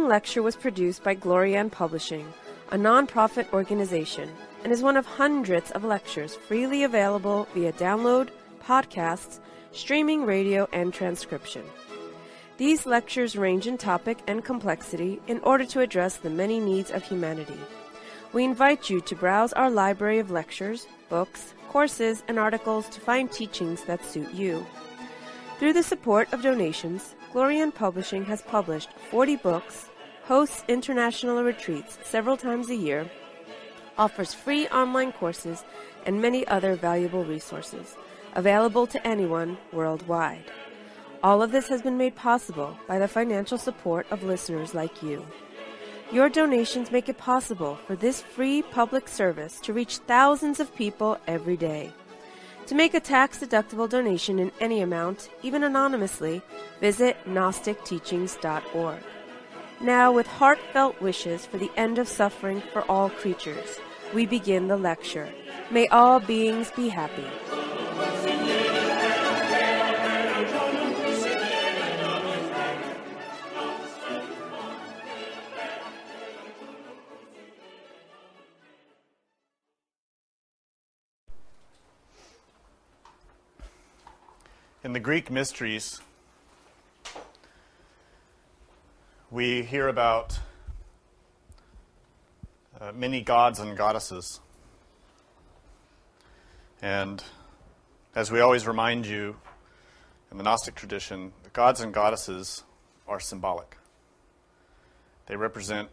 following lecture was produced by Glorianne Publishing, a non-profit organization, and is one of hundreds of lectures freely available via download, podcasts, streaming radio, and transcription. These lectures range in topic and complexity in order to address the many needs of humanity. We invite you to browse our library of lectures, books, courses, and articles to find teachings that suit you. Through the support of donations, Glorianne Publishing has published 40 books, hosts international retreats several times a year, offers free online courses, and many other valuable resources, available to anyone worldwide. All of this has been made possible by the financial support of listeners like you. Your donations make it possible for this free public service to reach thousands of people every day. To make a tax-deductible donation in any amount, even anonymously, visit GnosticTeachings.org. Now, with heartfelt wishes for the end of suffering for all creatures, we begin the lecture. May all beings be happy. In the Greek mysteries, we hear about many gods and goddesses. And as we always remind you in the Gnostic tradition, the gods and goddesses are symbolic. They represent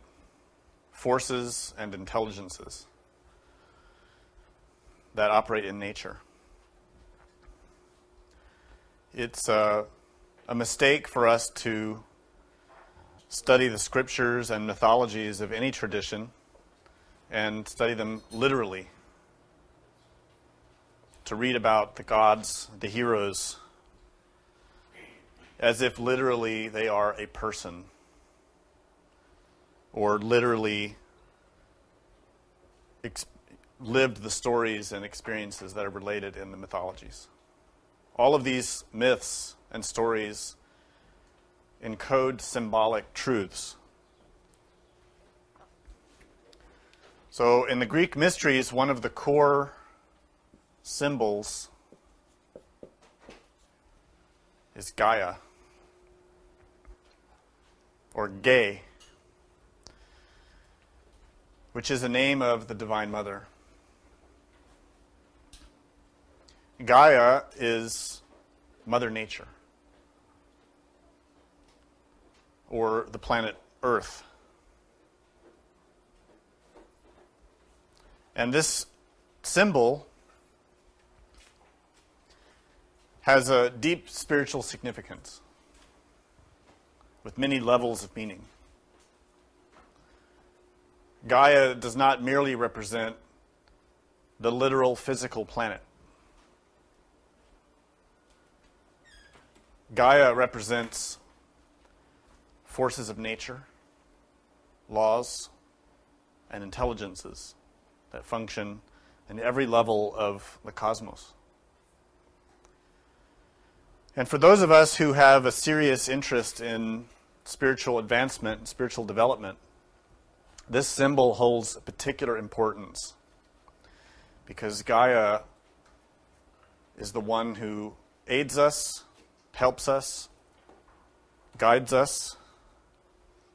forces and intelligences that operate in nature. It's a mistake for us to study the scriptures and mythologies of any tradition and study them literally. To read about the gods, the heroes, as if literally they are a person, or literally lived the stories and experiences that are related in the mythologies. All of these myths and stories encode symbolic truths. So in the Greek mysteries, one of the core symbols is Gaia, or Ge, which is a name of the Divine Mother. Gaia is Mother Nature, or the planet Earth. And this symbol has a deep spiritual significance with many levels of meaning. Gaia does not merely represent the literal physical planet. Gaia represents forces of nature, laws, and intelligences that function in every level of the cosmos. And for those of us who have a serious interest in spiritual advancement and spiritual development, this symbol holds a particular importance because Gaia is the one who aids us, helps us, guides us,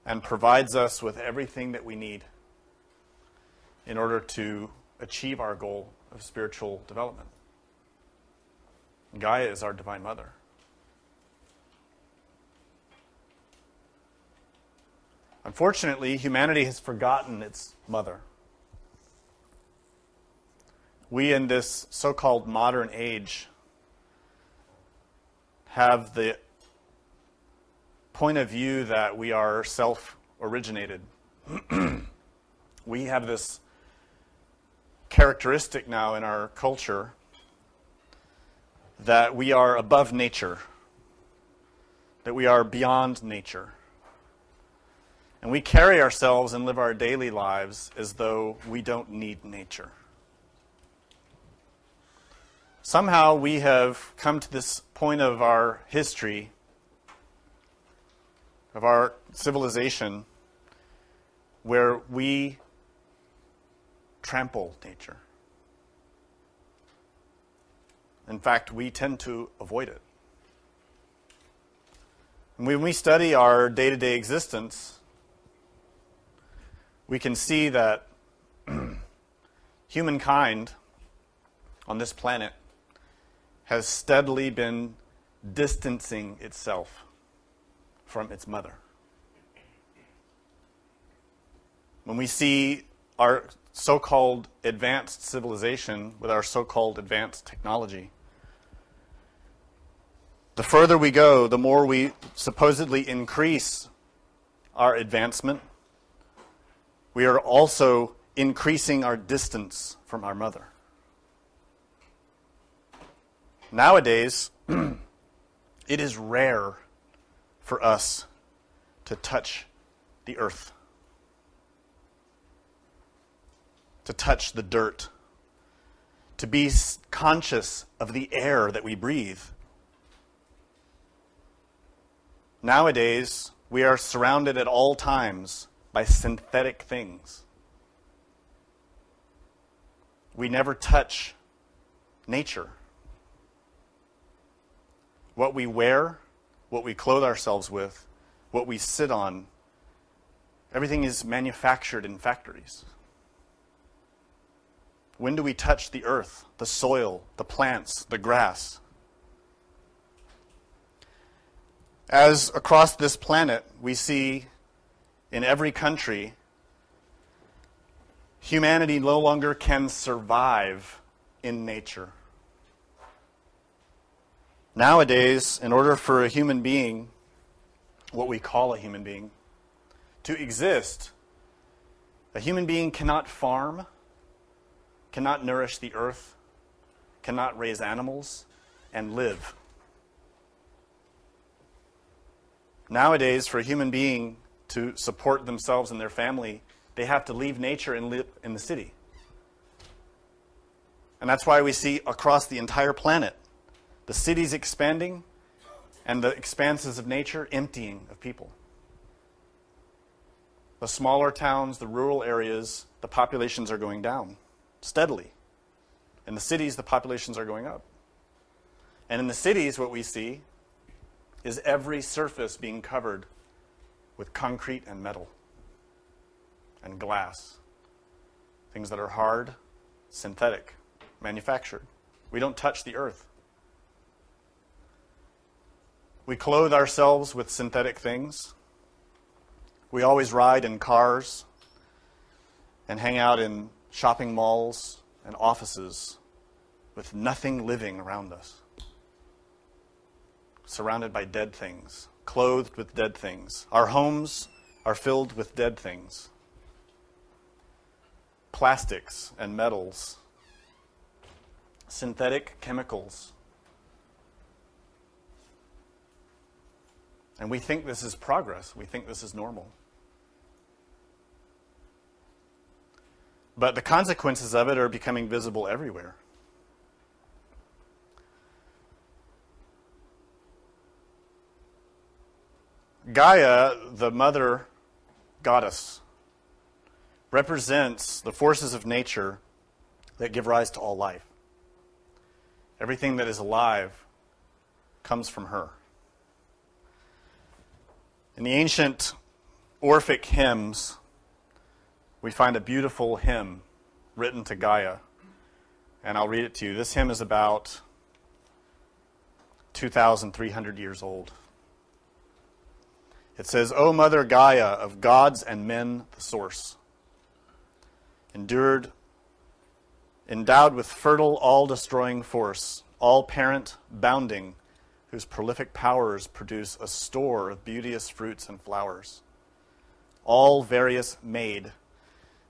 and provides us with everything that we need in order to achieve our goal of spiritual development. Gaia is our Divine Mother. Unfortunately, humanity has forgotten its mother. We in this so-called modern age have the point of view that we are self-originated. We have this characteristic now in our culture that we are above nature, that we are beyond nature. And we carry ourselves and live our daily lives as though we don't need nature. Somehow we have come to this point of our history, of our civilization, where we trample nature. In fact, we tend to avoid it. And when we study our day-to-day existence, we can see that humankind on this planet has steadily been distancing itself from its mother. When we see our so-called advanced civilization with our so-called advanced technology, the further we go, the more we supposedly increase our advancement, we are also increasing our distance from our mother. Nowadays, it is rare for us to touch the earth, to touch the dirt, to be conscious of the air that we breathe. Nowadays, we are surrounded at all times by synthetic things. We never touch nature. What we wear, what we clothe ourselves with, what we sit on, everything is manufactured in factories. When do we touch the earth, the soil, the plants, the grass? As across this planet, we see in every country, humanity no longer can survive in nature. Nowadays, in order for a human being, what we call a human being, to exist, a human being cannot farm, cannot nourish the earth, cannot raise animals, and live. Nowadays, for a human being to support themselves and their family, they have to leave nature and live in the city. And that's why we see across the entire planet, the cities expanding and the expanses of nature emptying of people. The smaller towns, the rural areas, the populations are going down steadily. In the cities, the populations are going up. And in the cities, what we see is every surface being covered with concrete and metal and glass. Things that are hard, synthetic, manufactured. We don't touch the earth. We clothe ourselves with synthetic things. We always ride in cars and hang out in shopping malls and offices with nothing living around us. Surrounded by dead things, clothed with dead things. Our homes are filled with dead things. Plastics and metals, synthetic chemicals. And we think this is progress. We think this is normal. But the consequences of it are becoming visible everywhere. Gaia, the mother goddess, represents the forces of nature that give rise to all life. Everything that is alive comes from her. In the ancient Orphic hymns, we find a beautiful hymn written to Gaia, and I'll read it to you. This hymn is about 2,300 years old. It says, O Mother Gaia, of gods and men the source, endowed with fertile, all-destroying force, all-parent, bounding, whose prolific powers produce a store of beauteous fruits and flowers, all various made,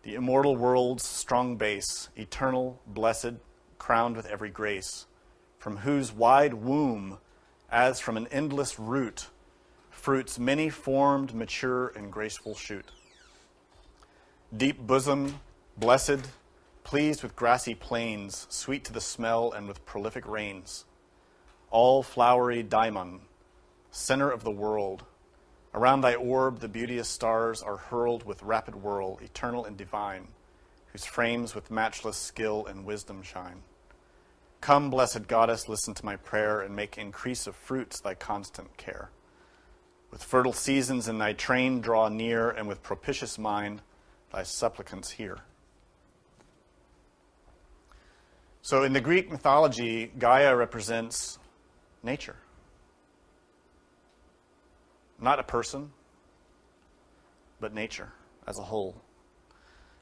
the immortal world's strong base, eternal, blessed, crowned with every grace, from whose wide womb, as from an endless root, fruits many-formed, mature, and graceful shoot. Deep bosom, blessed, pleased with grassy plains, sweet to the smell and with prolific rains, all flowery daimon, center of the world, Around thy orb the beauteous stars are hurled with rapid whirl, eternal and divine, whose frames with matchless skill and wisdom shine. Come, blessed goddess, listen to my prayer, and make increase of fruits thy constant care. With fertile seasons in thy train draw near, and with propitious mind thy supplicants hear. So in the Greek mythology, Gaia represents nature. Not a person, but nature as a whole.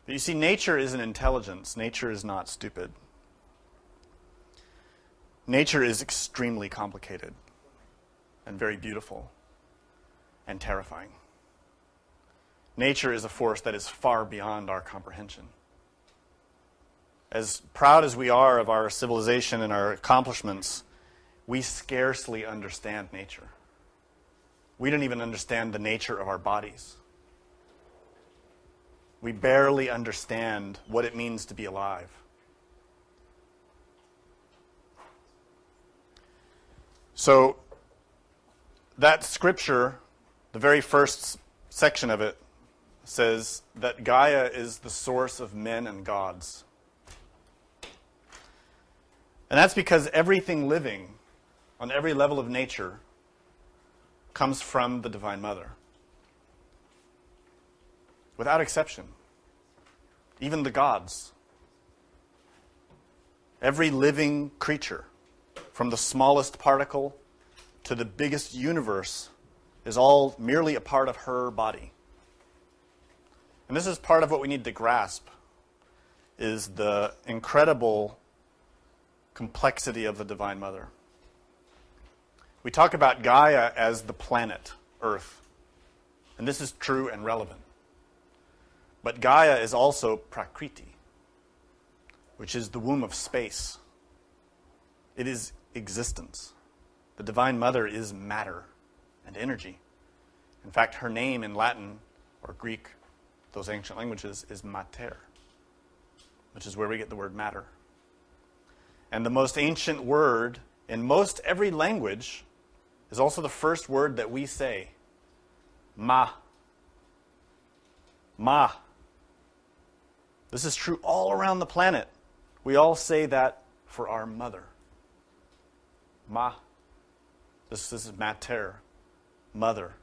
But you see, nature is an intelligence. Nature is not stupid. Nature is extremely complicated and very beautiful and terrifying. Nature is a force that is far beyond our comprehension. As proud as we are of our civilization and our accomplishments, we scarcely understand nature. We don't even understand the nature of our bodies. We barely understand what it means to be alive. So, that scripture, the very first section of it, says that Gaia is the source of men and gods. And that's because everything living on every level of nature comes from the Divine Mother. Without exception. Even the gods. Every living creature, from the smallest particle to the biggest universe, is all merely a part of her body. And this is part of what we need to grasp, is the incredible complexity of the Divine Mother. We talk about Gaia as the planet, Earth. And this is true and relevant. But Gaia is also Prakriti, which is the womb of space. It is existence. The Divine Mother is matter and energy. In fact, her name in Latin or Greek, those ancient languages, is mater, which is where we get the word matter. And the most ancient word in most every language is also the first word that we say. Ma. Ma. This is true all around the planet. We all say that for our mother. Ma. This is mater, mother.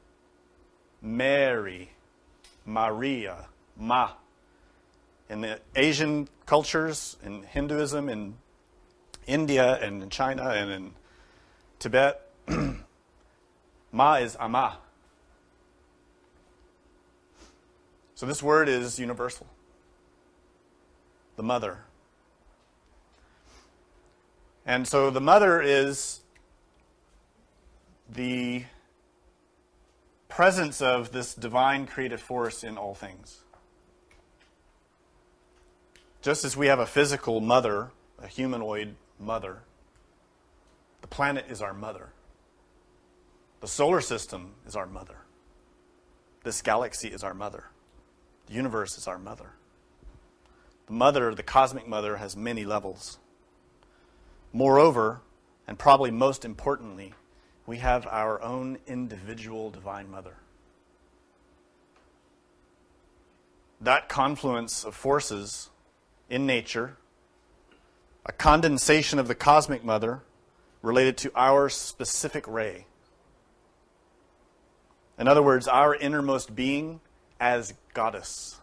Mary, Maria, Ma. In the Asian cultures, in Hinduism, in India, and in China, and in Tibet, Ma is Ama. So this word is universal. The mother. And so the mother is the presence of this divine creative force in all things. Just as we have a physical mother, a humanoid mother, the planet is our mother. The solar system is our mother. This galaxy is our mother. The universe is our mother. The mother, the cosmic mother, has many levels. Moreover, and probably most importantly, we have our own individual Divine Mother. That confluence of forces in nature, a condensation of the cosmic mother related to our specific ray. In other words, our innermost being as goddess.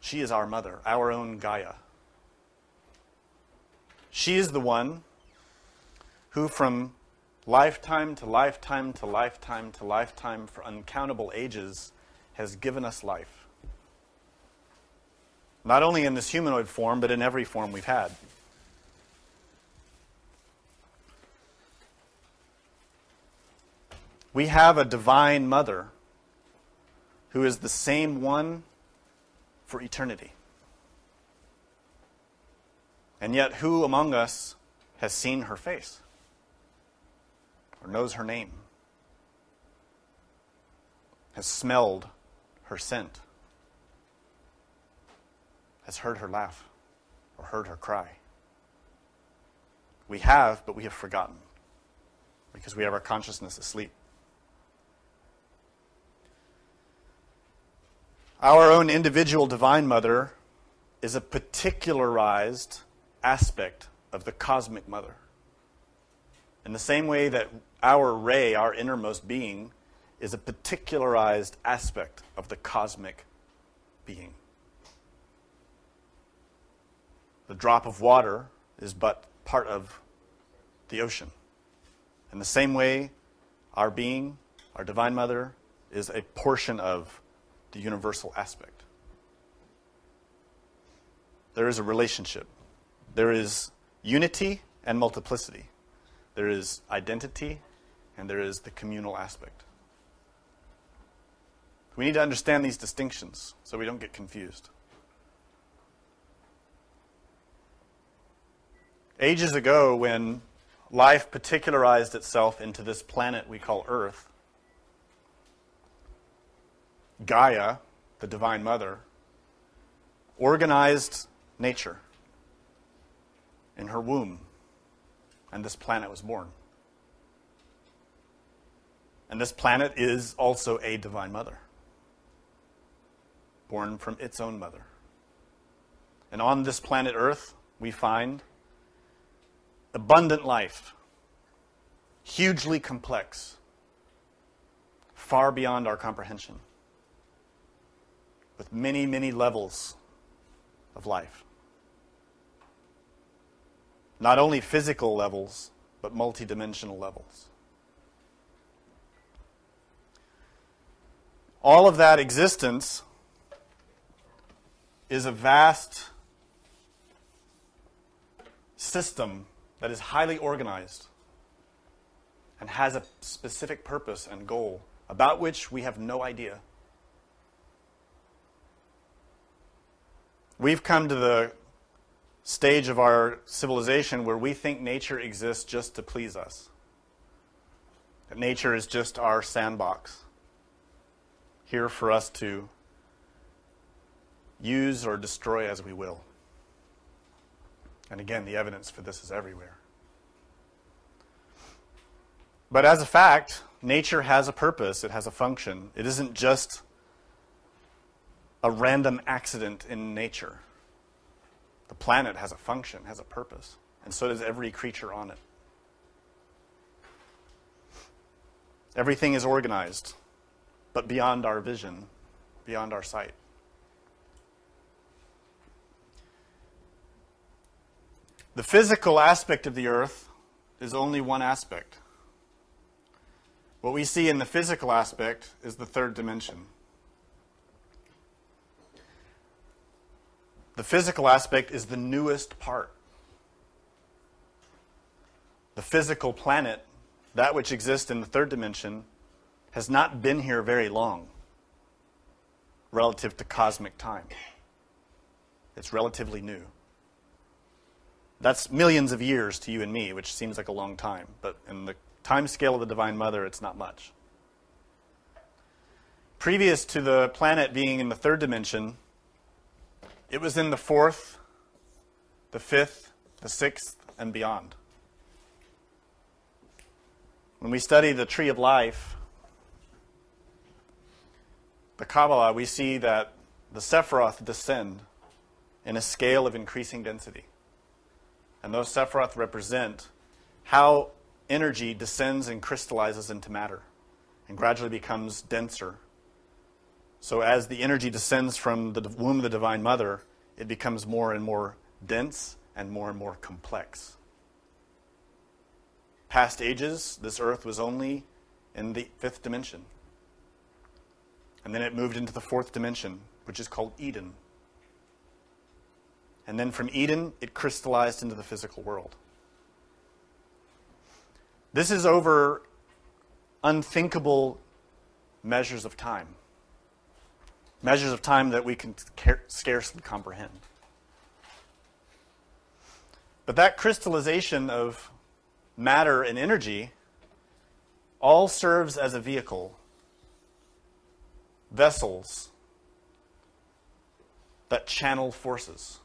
She is our mother, our own Gaia. She is the one who from lifetime to lifetime to lifetime to lifetime for uncountable ages has given us life. Not only in this humanoid form, but in every form we've had. We have a divine mother who is the same one for eternity. And yet, who among us has seen her face or knows her name, has smelled her scent, has heard her laugh or heard her cry? We have, but we have forgotten because we have our consciousness asleep. Our own individual Divine Mother is a particularized aspect of the Cosmic Mother. In the same way that our ray, our innermost being, is a particularized aspect of the cosmic being. The drop of water is but part of the ocean. In the same way, our being, our Divine Mother, is a portion of the universal aspect. There is a relationship. There is unity and multiplicity. There is identity, and there is the communal aspect. We need to understand these distinctions so we don't get confused. Ages ago, when life particularized itself into this planet we call Earth, Gaia, the Divine Mother, organized nature in her womb, and this planet was born. And this planet is also a Divine Mother, born from its own mother. And on this planet Earth, we find abundant life, hugely complex, far beyond our comprehension, with many, many levels of life. Not only physical levels, but multidimensional levels. All of that existence is a vast system that is highly organized and has a specific purpose and goal about which we have no idea. We've come to the stage of our civilization where we think nature exists just to please us. That nature is just our sandbox, here for us to use or destroy as we will. And again, the evidence for this is everywhere. But as a fact, nature has a purpose, it has a function. It isn't just a random accident in nature. The planet has a function, has a purpose, and so does every creature on it. Everything is organized, but beyond our vision, beyond our sight. The physical aspect of the earth is only one aspect. What we see in the physical aspect is the third dimension. The physical aspect is the newest part. The physical planet, that which exists in the third dimension, has not been here very long relative to cosmic time. It's relatively new. That's millions of years to you and me, which seems like a long time. But in the time scale of the Divine Mother, it's not much. Previous to the planet being in the third dimension, it was in the fourth, the fifth, the sixth, and beyond. When we study the tree of life, the Kabbalah, we see that the Sephiroth descend in a scale of increasing density. And those Sephiroth represent how energy descends and crystallizes into matter and gradually becomes denser. So as the energy descends from the womb of the Divine Mother, it becomes more and more dense and more complex. Past ages, this earth was only in the fifth dimension. And then it moved into the fourth dimension, which is called Eden. And then from Eden, it crystallized into the physical world. This is over unthinkable measures of time. Measures of time that we can scarcely comprehend. But that crystallization of matter and energy all serves as a vehicle, vessels that channel forces.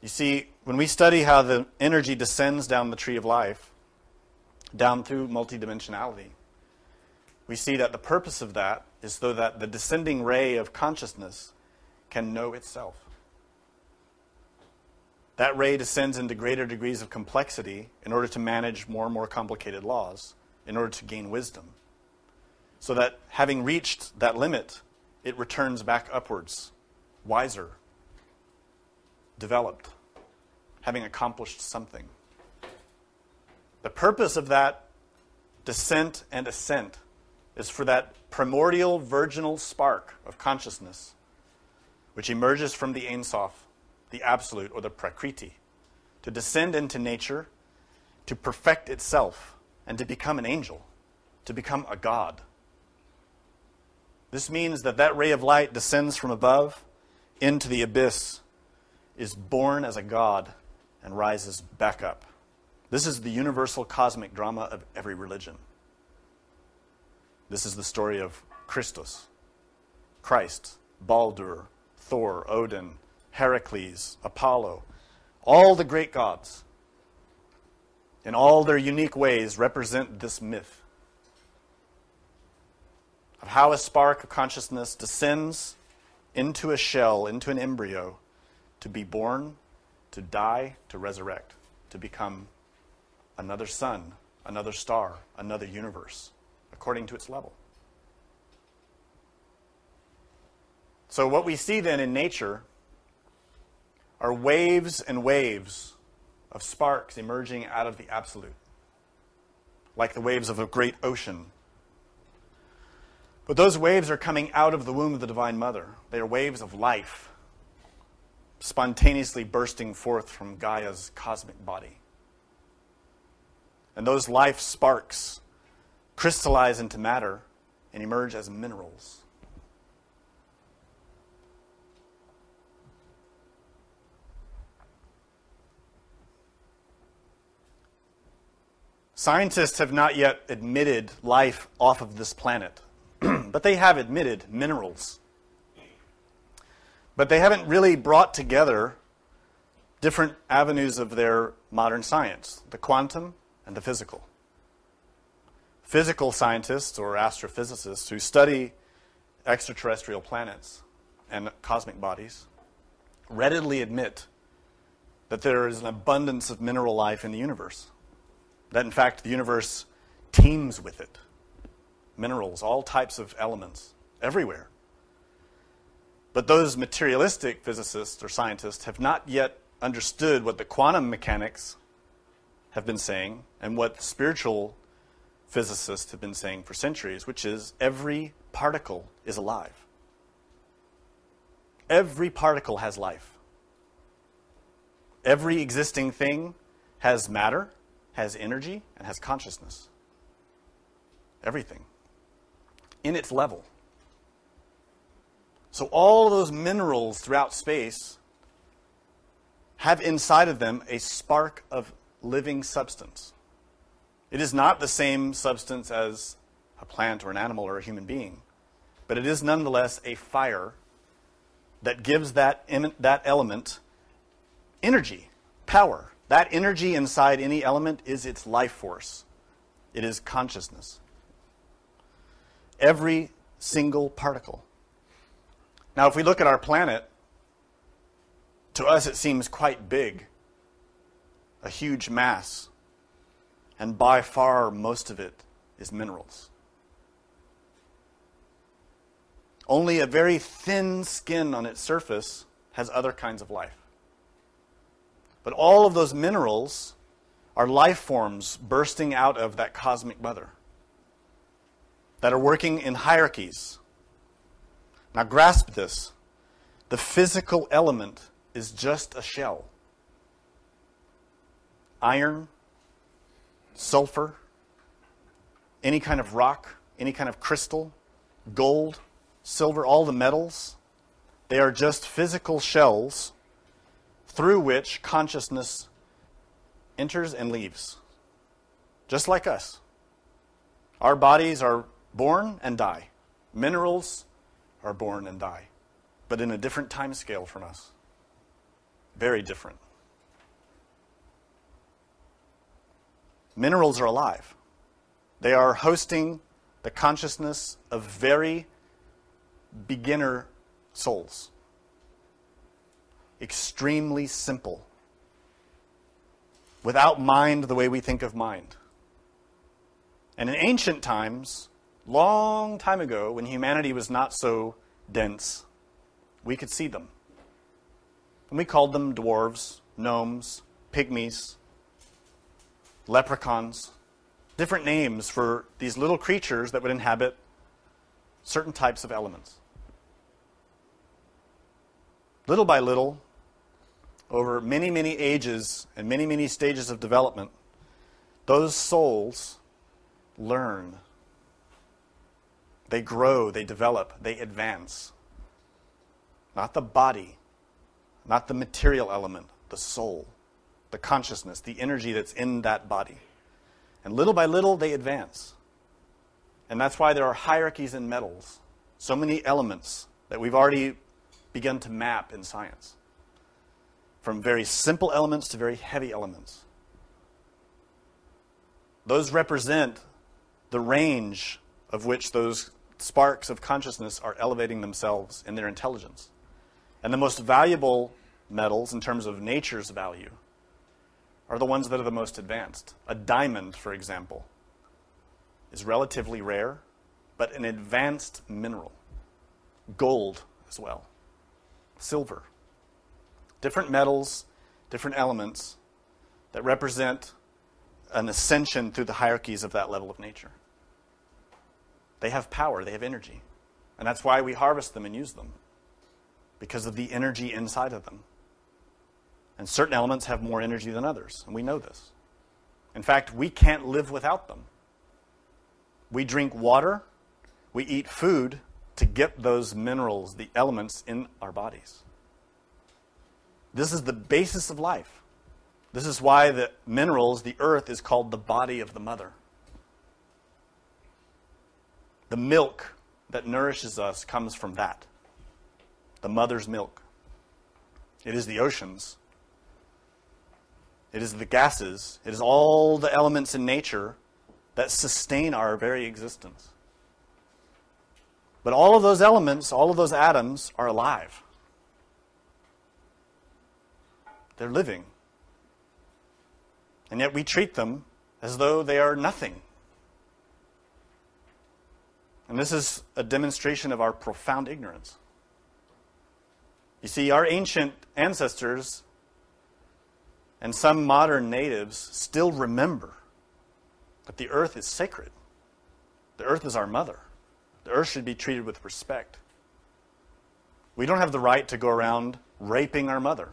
You see, when we study how the energy descends down the tree of life, down through multidimensionality, we see that the purpose of that is so that the descending ray of consciousness can know itself. That ray descends into greater degrees of complexity in order to manage more and more complicated laws, in order to gain wisdom. So that having reached that limit, it returns back upwards, wiser, developed, having accomplished something. The purpose of that descent and ascent is for that primordial virginal spark of consciousness, which emerges from the Ein Sof, the Absolute, or the Prakriti, to descend into nature, to perfect itself, and to become an angel, to become a god. This means that that ray of light descends from above into the abyss, is born as a god, and rises back up. This is the universal cosmic drama of every religion. This is the story of Christus, Christ, Baldur, Thor, Odin, Heracles, Apollo, all the great gods, in all their unique ways, represent this myth of how a spark of consciousness descends into a shell, into an embryo, to be born, to die, to resurrect, to become another sun, another star, another universe, according to its level. So what we see then in nature are waves and waves of sparks emerging out of the absolute, like the waves of a great ocean. But those waves are coming out of the womb of the Divine Mother. They are waves of life, spontaneously bursting forth from Gaia's cosmic body. And those life sparks crystallize into matter and emerge as minerals. Scientists have not yet admitted life off of this planet, but they have admitted minerals. But they haven't really brought together different avenues of their modern science, the quantum and the physical. Physical scientists or astrophysicists who study extraterrestrial planets and cosmic bodies readily admit that there is an abundance of mineral life in the universe. That, in fact, the universe teems with it. Minerals, all types of elements, everywhere. But those materialistic physicists or scientists have not yet understood what the quantum mechanics have been saying and what spiritual physicists have been saying for centuries, which is every particle is alive. Every particle has life. Every existing thing has matter, has energy, and has consciousness. Everything. In its level. So all of those minerals throughout space have inside of them a spark of living substance. It is not the same substance as a plant or an animal or a human being, but it is nonetheless a fire that gives that element energy, power. That energy inside any element is its life force. It is consciousness. Every single particle. Now, if we look at our planet, to us it seems quite big, a huge mass, and by far most of it is minerals. Only a very thin skin on its surface has other kinds of life. But all of those minerals are life forms bursting out of that cosmic mother that are working in hierarchies. Now grasp this. The physical element is just a shell. Iron, sulfur, any kind of rock, any kind of crystal, gold, silver, all the metals, they are just physical shells through which consciousness enters and leaves. Just like us. Our bodies are born and die. Minerals are born and die, but in a different time scale from us. Very different. Minerals are alive. They are hosting the consciousness of very beginner souls. Extremely simple. Without mind the way we think of mind. And in ancient times, long time ago, when humanity was not so dense, we could see them. And we called them dwarves, gnomes, pygmies, leprechauns, different names for these little creatures that would inhabit certain types of elements. Little by little, over many, many ages and many, many stages of development, those souls learn. They grow, they develop, they advance. Not the body, not the material element, the soul, the consciousness, the energy that's in that body. And little by little, they advance. And that's why there are hierarchies in metals. So many elements that we've already begun to map in science. From very simple elements to very heavy elements. Those represent the range of which those sparks of consciousness are elevating themselves in their intelligence. And the most valuable metals, in terms of nature's value, are the ones that are the most advanced. A diamond, for example, is relatively rare, but an advanced mineral. Gold as well. Silver. Different metals, different elements that represent an ascension through the hierarchies of that level of nature. They have power, they have energy. And that's why we harvest them and use them. Because of the energy inside of them. And certain elements have more energy than others, and we know this. In fact, we can't live without them. We drink water, we eat food to get those minerals, the elements in our bodies. This is the basis of life. This is why the minerals, the earth, is called the body of the mother. The milk that nourishes us comes from that. The mother's milk. It is the oceans. It is the gases. It is all the elements in nature that sustain our very existence. But all of those elements, all of those atoms are alive. They're living. And yet we treat them as though they are nothing. And this is a demonstration of our profound ignorance. You see, our ancient ancestors and some modern natives still remember that the earth is sacred. The earth is our mother. The earth should be treated with respect. We don't have the right to go around raping our mother.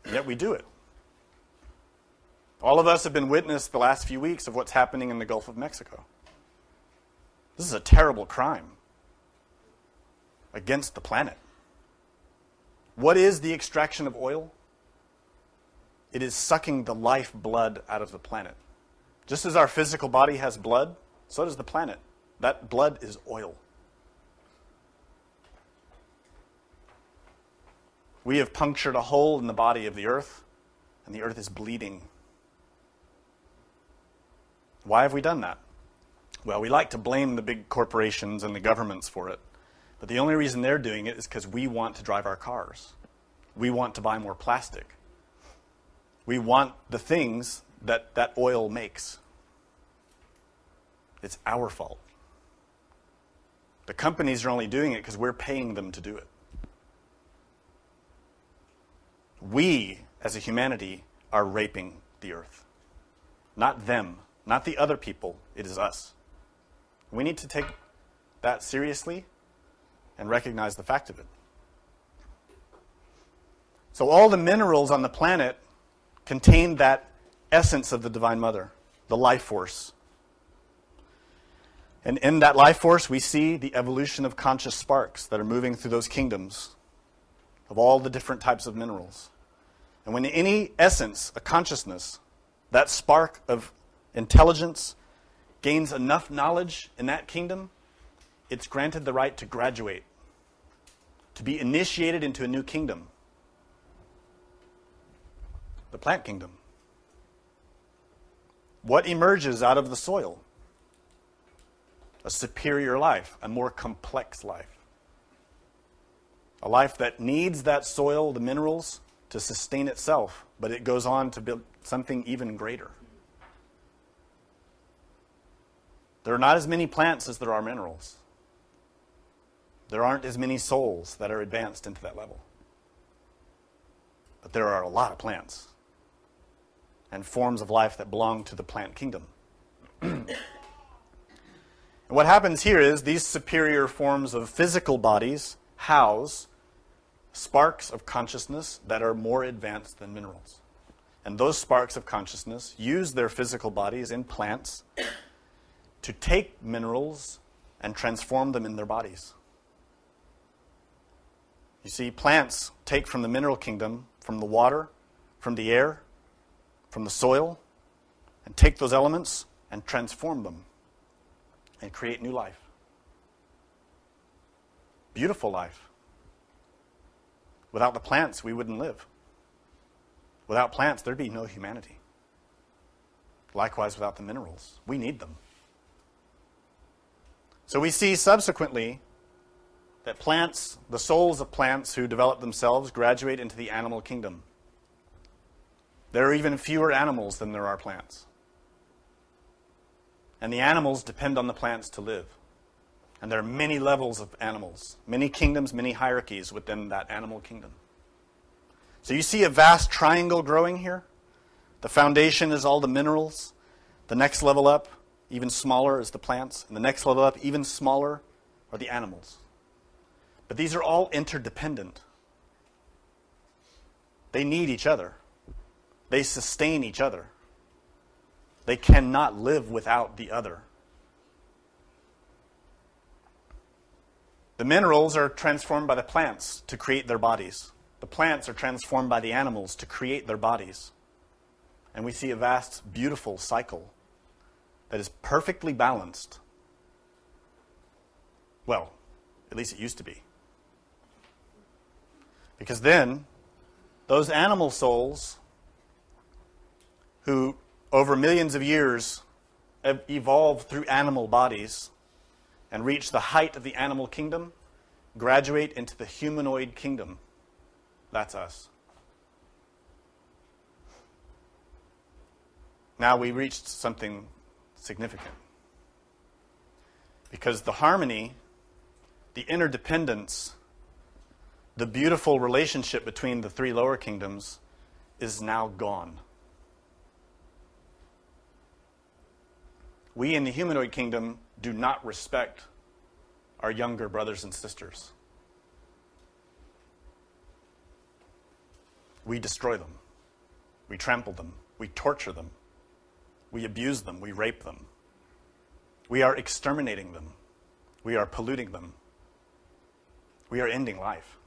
And yet we do it. All of us have been witness the last few weeks of what's happening in the Gulf of Mexico. This is a terrible crime against the planet. What is the extraction of oil? It is sucking the life blood out of the planet. Just as our physical body has blood, so does the planet. That blood is oil. We have punctured a hole in the body of the earth, and the earth is bleeding. Why have we done that? Well, we like to blame the big corporations and the governments for it. But the only reason they're doing it is because we want to drive our cars. We want to buy more plastic. We want the things that that oil makes. It's our fault. The companies are only doing it because we're paying them to do it. We, as a humanity, are raping the earth. Not them, not the other people. It is us. We need to take that seriously and recognize the fact of it. So all the minerals on the planet contain that essence of the Divine Mother, the life force. And in that life force, we see the evolution of conscious sparks that are moving through those kingdoms of all the different types of minerals. And when any essence, a consciousness, that spark of intelligence gains enough knowledge in that kingdom, it's granted the right to graduate, to be initiated into a new kingdom, the plant kingdom. What emerges out of the soil? a superior life, a more complex life. A life that needs that soil, the minerals, to sustain itself, but it goes on to build something even greater. There are not as many plants as there are minerals. There aren't as many souls that are advanced into that level. But there are a lot of plants and forms of life that belong to the plant kingdom. And what happens here is these superior forms of physical bodies house sparks of consciousness that are more advanced than minerals. And those sparks of consciousness use their physical bodies in plants to take minerals and transform them in their bodies. You see, plants take from the mineral kingdom, from the water, from the air, from the soil, and take those elements and transform them and create new life. Beautiful life. Without the plants, we wouldn't live. Without plants, there'd be no humanity. Likewise, without the minerals, we need them. So we see subsequently that plants, the souls of plants who develop themselves, graduate into the animal kingdom. There are even fewer animals than there are plants. And the animals depend on the plants to live. And there are many levels of animals, many kingdoms, many hierarchies within that animal kingdom. So you see a vast triangle growing here. The foundation is all the minerals. The next level up, even smaller, is the plants. And the next level up, even smaller, are the animals. But these are all interdependent. They need each other. They sustain each other. They cannot live without the other. The minerals are transformed by the plants to create their bodies. The plants are transformed by the animals to create their bodies. And we see a vast, beautiful cycle that is perfectly balanced. Well, at least it used to be. Because then, those animal souls who, over millions of years, have evolved through animal bodies and reach the height of the animal kingdom, graduate into the humanoid kingdom. That's us. Now we reached something significant. Because the harmony, the interdependence, the beautiful relationship between the three lower kingdoms is now gone. We in the humanoid kingdom do not respect our younger brothers and sisters. We destroy them. We trample them. We torture them. We abuse them. We rape them. We are exterminating them. We are polluting them. We are ending life.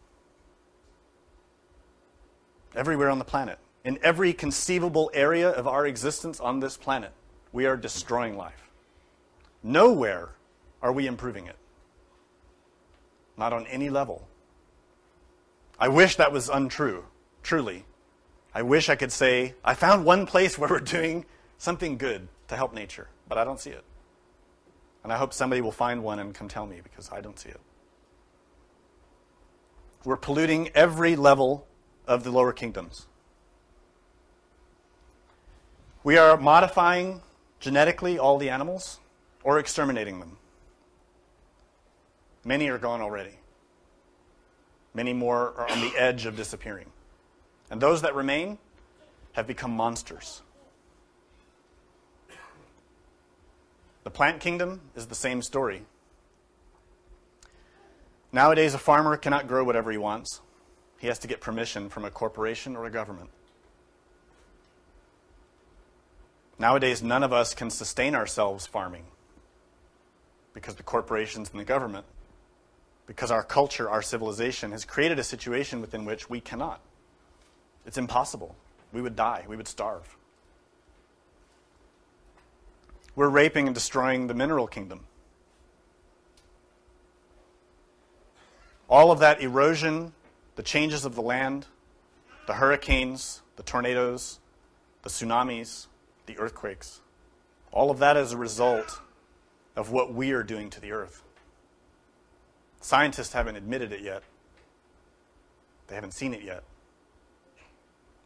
Everywhere on the planet, in every conceivable area of our existence on this planet, we are destroying life. Nowhere are we improving it. Not on any level. I wish that was untrue, truly. I wish I could say, I found one place where we're doing something good to help nature, but I don't see it. And I hope somebody will find one and come tell me, because I don't see it. We're polluting every level of the lower kingdoms. We are modifying genetically all the animals or exterminating them. Many are gone already. Many more are on the edge of disappearing. And those that remain have become monsters. The plant kingdom is the same story. Nowadays, a farmer cannot grow whatever he wants. He has to get permission from a corporation or a government. Nowadays, none of us can sustain ourselves farming because the corporations and the government, because our culture, our civilization, has created a situation within which we cannot. It's impossible. We would die. We would starve. We're raping and destroying the mineral kingdom. All of that erosion, the changes of the land, the hurricanes, the tornadoes, the tsunamis, the earthquakes, all of that is a result of what we are doing to the earth. Scientists haven't admitted it yet. They haven't seen it yet.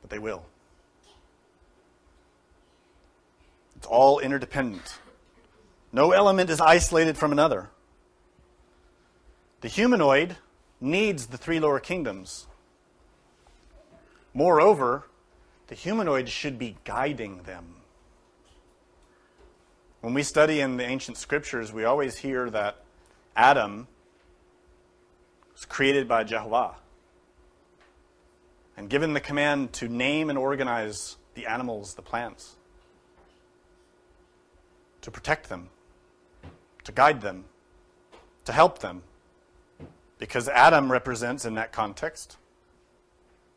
But they will. It's all interdependent. No element is isolated from another. The humanoid needs the three lower kingdoms. Moreover, the humanoid should be guiding them. When we study in the ancient scriptures, we always hear that Adam was created by Jehovah and given the command to name and organize the animals, the plants, to protect them, to guide them, to help them. Because Adam represents, in that context,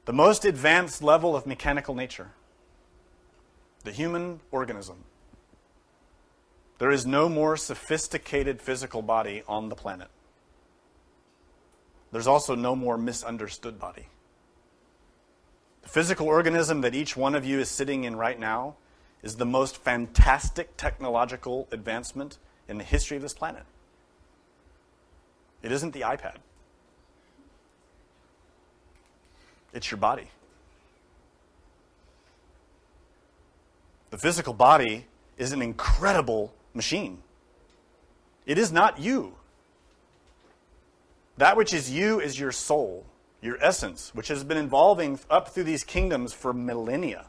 the most advanced level of mechanical nature, the human organism. There is no more sophisticated physical body on the planet. There's also no more misunderstood body. The physical organism that each one of you is sitting in right now is the most fantastic technological advancement in the history of this planet. It isn't the iPad. It's your body. The physical body is an incredible machine. It is not you. That which is you is your soul, your essence, which has been evolving up through these kingdoms for millennia.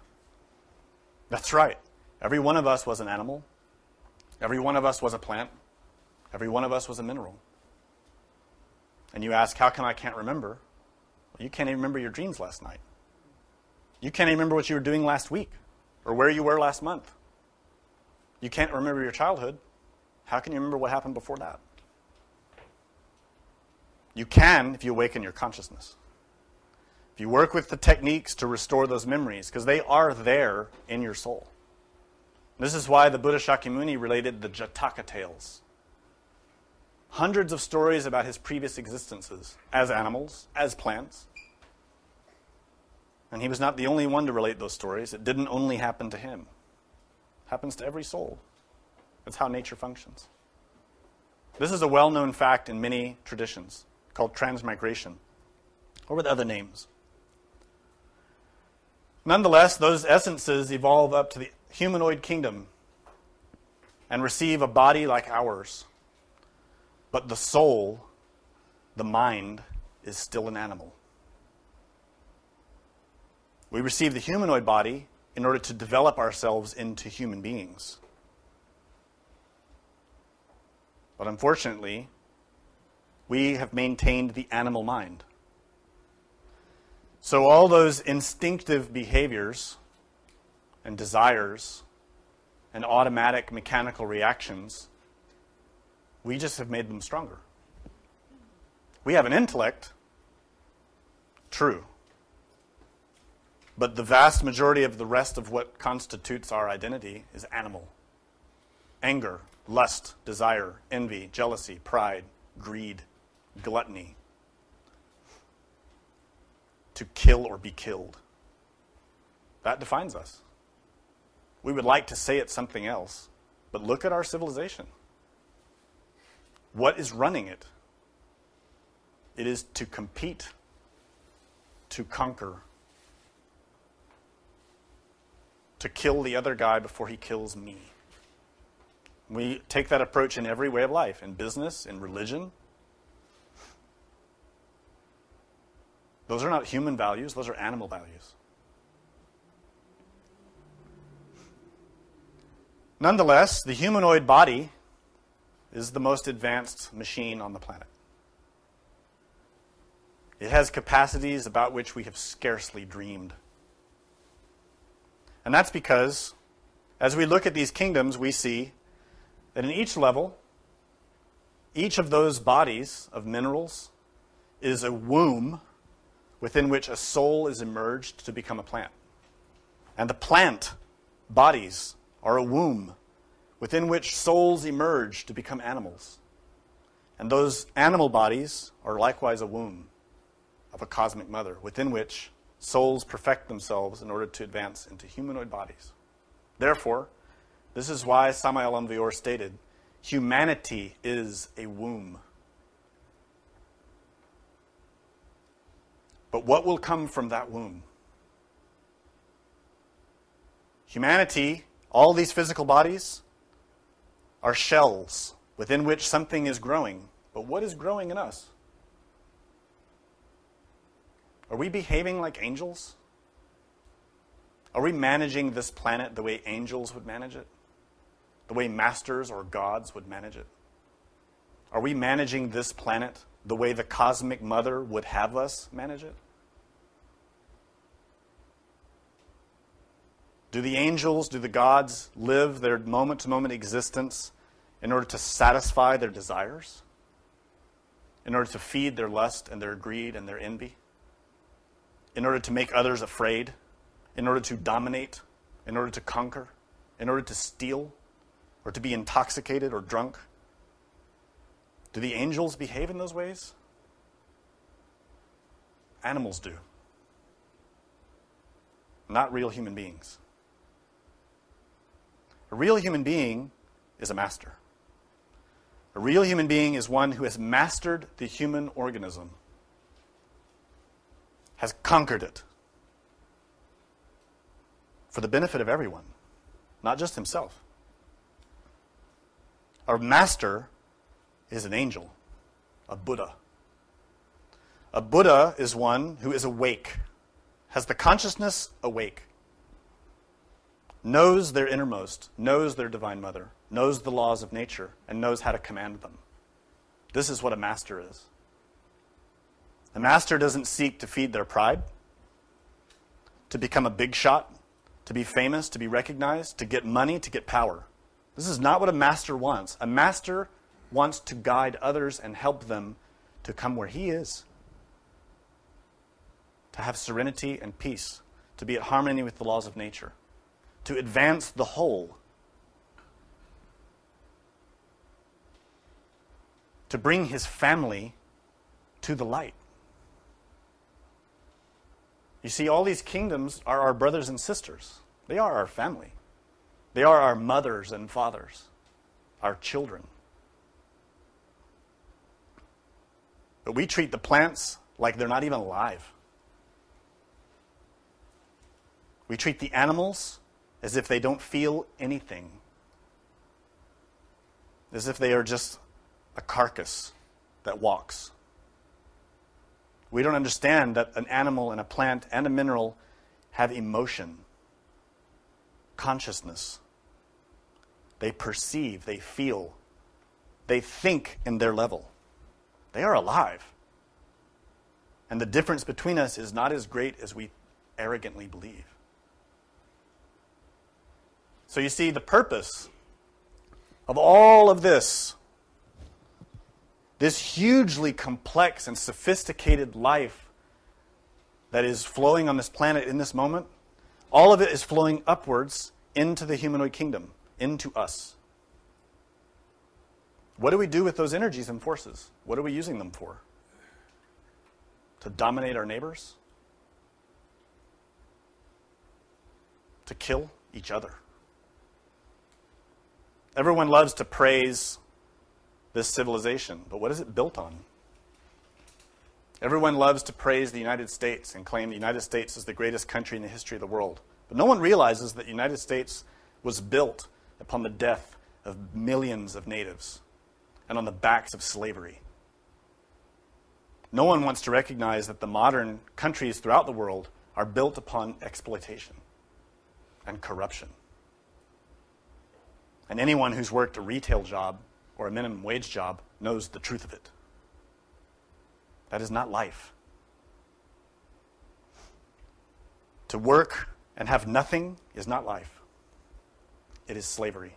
That's right. Every one of us was an animal. Every one of us was a plant. Every one of us was a mineral. And you ask, how come I can't remember? Well, you can't even remember your dreams last night. You can't even remember what you were doing last week or where you were last month. You can't remember your childhood. How can you remember what happened before that? You can if you awaken your consciousness. If you work with the techniques to restore those memories, because they are there in your soul. This is why the Buddha Shakyamuni related the Jataka tales. Hundreds of stories about his previous existences as animals, as plants. And he was not the only one to relate those stories. It didn't only happen to him. It happens to every soul. That's how nature functions. This is a well-known fact in many traditions called transmigration, or with other names. Nonetheless, those essences evolve up to the humanoid kingdom and receive a body like ours. But the soul, the mind, is still an animal. We receive the humanoid body in order to develop ourselves into human beings. But unfortunately, we have maintained the animal mind. So all those instinctive behaviors and desires and automatic mechanical reactions, we just have made them stronger. We have an intellect, true. But the vast majority of the rest of what constitutes our identity is animal. Anger, lust, desire, envy, jealousy, pride, greed, gluttony. To kill or be killed. That defines us. We would like to say it's something else, but look at our civilization. What is running it? It is to compete, to conquer, to kill the other guy before he kills me. We take that approach in every way of life, in business, in religion. Those are not human values, those are animal values. Nonetheless, the humanoid body is the most advanced machine on the planet. It has capacities about which we have scarcely dreamed. And that's because, as we look at these kingdoms, we see that in each level, each of those bodies of minerals is a womb within which a soul is emerged to become a plant. And the plant bodies are a womb within which souls emerge to become animals. And those animal bodies are likewise a womb of a cosmic mother within which souls perfect themselves in order to advance into humanoid bodies. Therefore, this is why Samael Aun Weor stated, Humanity is a womb. But what will come from that womb? Humanity, all these physical bodies, are shells within which something is growing. But what is growing in us? Are we behaving like angels? Are we managing this planet the way angels would manage it? The way masters or gods would manage it? Are we managing this planet the way the cosmic mother would have us manage it? Do the angels, do the gods live their moment-to-moment existence in order to satisfy their desires? In order to feed their lust and their greed and their envy? In order to make others afraid? In order to dominate? In order to conquer? In order to steal? Or to be intoxicated or drunk? Do the angels behave in those ways? Animals do. Not real human beings. A real human being is a master. A real human being is one who has mastered the human organism, has conquered it for the benefit of everyone, not just himself. Our master is an angel, a Buddha. A Buddha is one who is awake, has the consciousness awake, knows their innermost, knows their divine mother, knows the laws of nature, and knows how to command them. This is what a master is. A master doesn't seek to feed their pride, to become a big shot, to be famous, to be recognized, to get money, to get power. This is not what a master wants. A master wants to guide others and help them to come where he is, to have serenity and peace, to be at harmony with the laws of nature, to advance the whole, to bring his family to the light. You see, all these kingdoms are our brothers and sisters. They are our family. They are our mothers and fathers, our children. But we treat the plants like they're not even alive. We treat the animals as if they don't feel anything, as if they are just a carcass that walks. We don't understand that an animal and a plant and a mineral have emotion, consciousness. They perceive, they feel, they think in their level. They are alive. And the difference between us is not as great as we arrogantly believe. So you see, the purpose of all of this hugely complex and sophisticated life that is flowing on this planet in this moment, all of it is flowing upwards into the humanoid kingdom, into us. What do we do with those energies and forces? What are we using them for? To dominate our neighbors? To kill each other? Everyone loves to praise this civilization, but what is it built on? Everyone loves to praise the United States and claim the United States is the greatest country in the history of the world. But no one realizes that the United States was built upon the death of millions of natives and on the backs of slavery. No one wants to recognize that the modern countries throughout the world are built upon exploitation and corruption. And anyone who's worked a retail job or a minimum wage job knows the truth of it. That is not life. To work and have nothing is not life. It is slavery.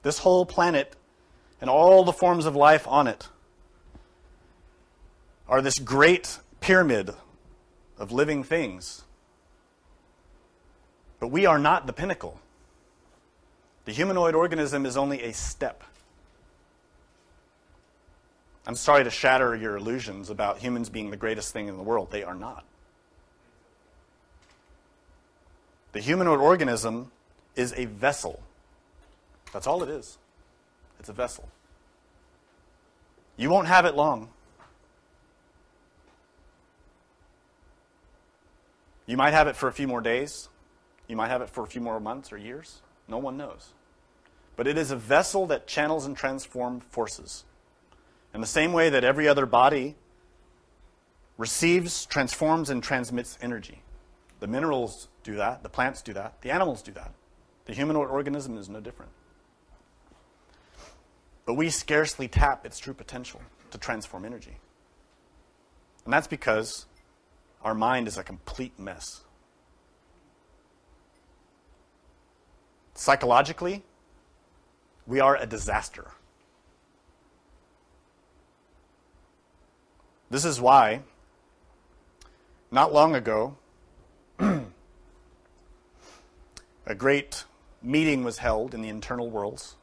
This whole planet and all the forms of life on it are this great pyramid of living things. But we are not the pinnacle. The humanoid organism is only a step. I'm sorry to shatter your illusions about humans being the greatest thing in the world. They are not. The humanoid organism is a vessel. That's all it is. It's a vessel. You won't have it long. You might have it for a few more days. You might have it for a few more months or years. No one knows. But it is a vessel that channels and transforms forces. In the same way that every other body receives, transforms, and transmits energy. The minerals do that. The plants do that. The animals do that. The human organism is no different. But we scarcely tap its true potential to transform energy. And that's because our mind is a complete mess. Psychologically, we are a disaster. This is why, not long ago, a great meeting was held in the internal worlds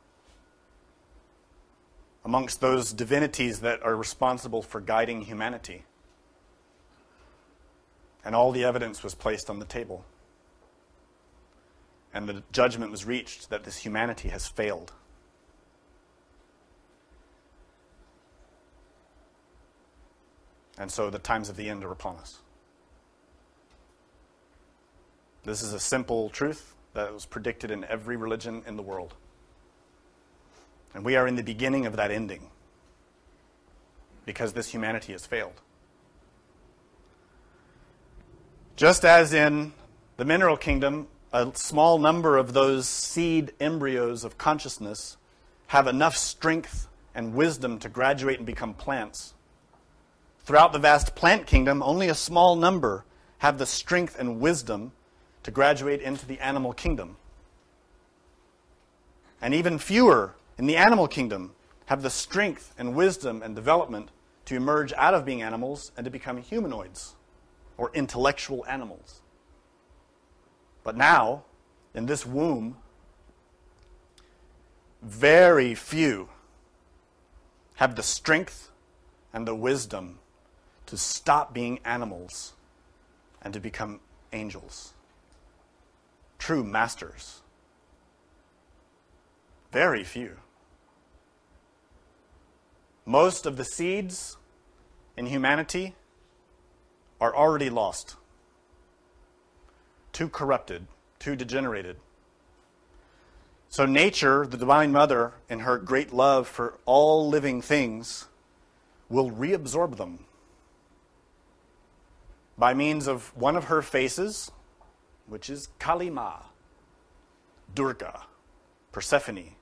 amongst those divinities that are responsible for guiding humanity. And all the evidence was placed on the table. And the judgment was reached that this humanity has failed. And so the times of the end are upon us. This is a simple truth that was predicted in every religion in the world. And we are in the beginning of that ending because this humanity has failed. Just as in the mineral kingdom, a small number of those seed embryos of consciousness have enough strength and wisdom to graduate and become plants. Throughout the vast plant kingdom, only a small number have the strength and wisdom to graduate into the animal kingdom. And even fewer in the animal kingdom have the strength and wisdom and development to emerge out of being animals and to become humanoids or intellectual animals. But now, in this womb, very few have the strength and the wisdom to stop being animals and to become angels. True masters. Very few. Most of the seeds in humanity are already lost. Too corrupted, too degenerated. So nature, the Divine Mother, in her great love for all living things, will reabsorb them by means of one of her faces, which is Kali Ma, Durga, Persephone,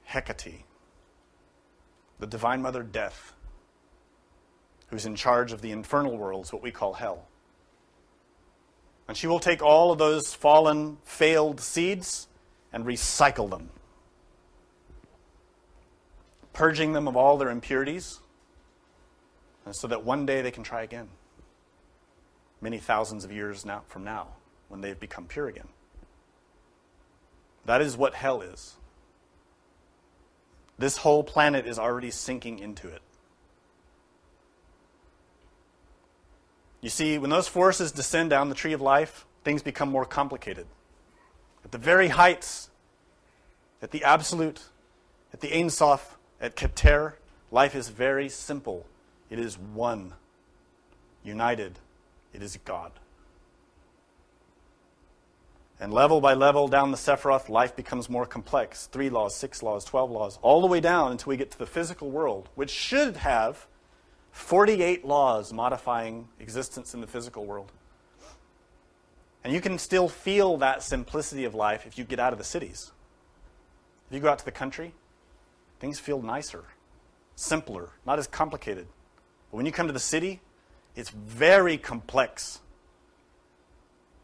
Hecate, the Divine Mother Death, who's in charge of the infernal worlds, what we call hell. And she will take all of those fallen, failed seeds and recycle them, purging them of all their impurities, and so that one day they can try again, many thousands of years from now, when they've become pure again. That is what hell is. This whole planet is already sinking into it. You see, when those forces descend down the tree of life, things become more complicated. At the very heights, at the absolute, at the Ein Sof, at Keter, life is very simple. It is one, united. It is God. And level by level down the Sephiroth, life becomes more complex. 3 laws, 6 laws, 12 laws, all the way down until we get to the physical world, which should have 48 laws modifying existence in the physical world. And you can still feel that simplicity of life if you get out of the cities. If you go out to the country, things feel nicer, simpler, not as complicated. But when you come to the city, it's very complex,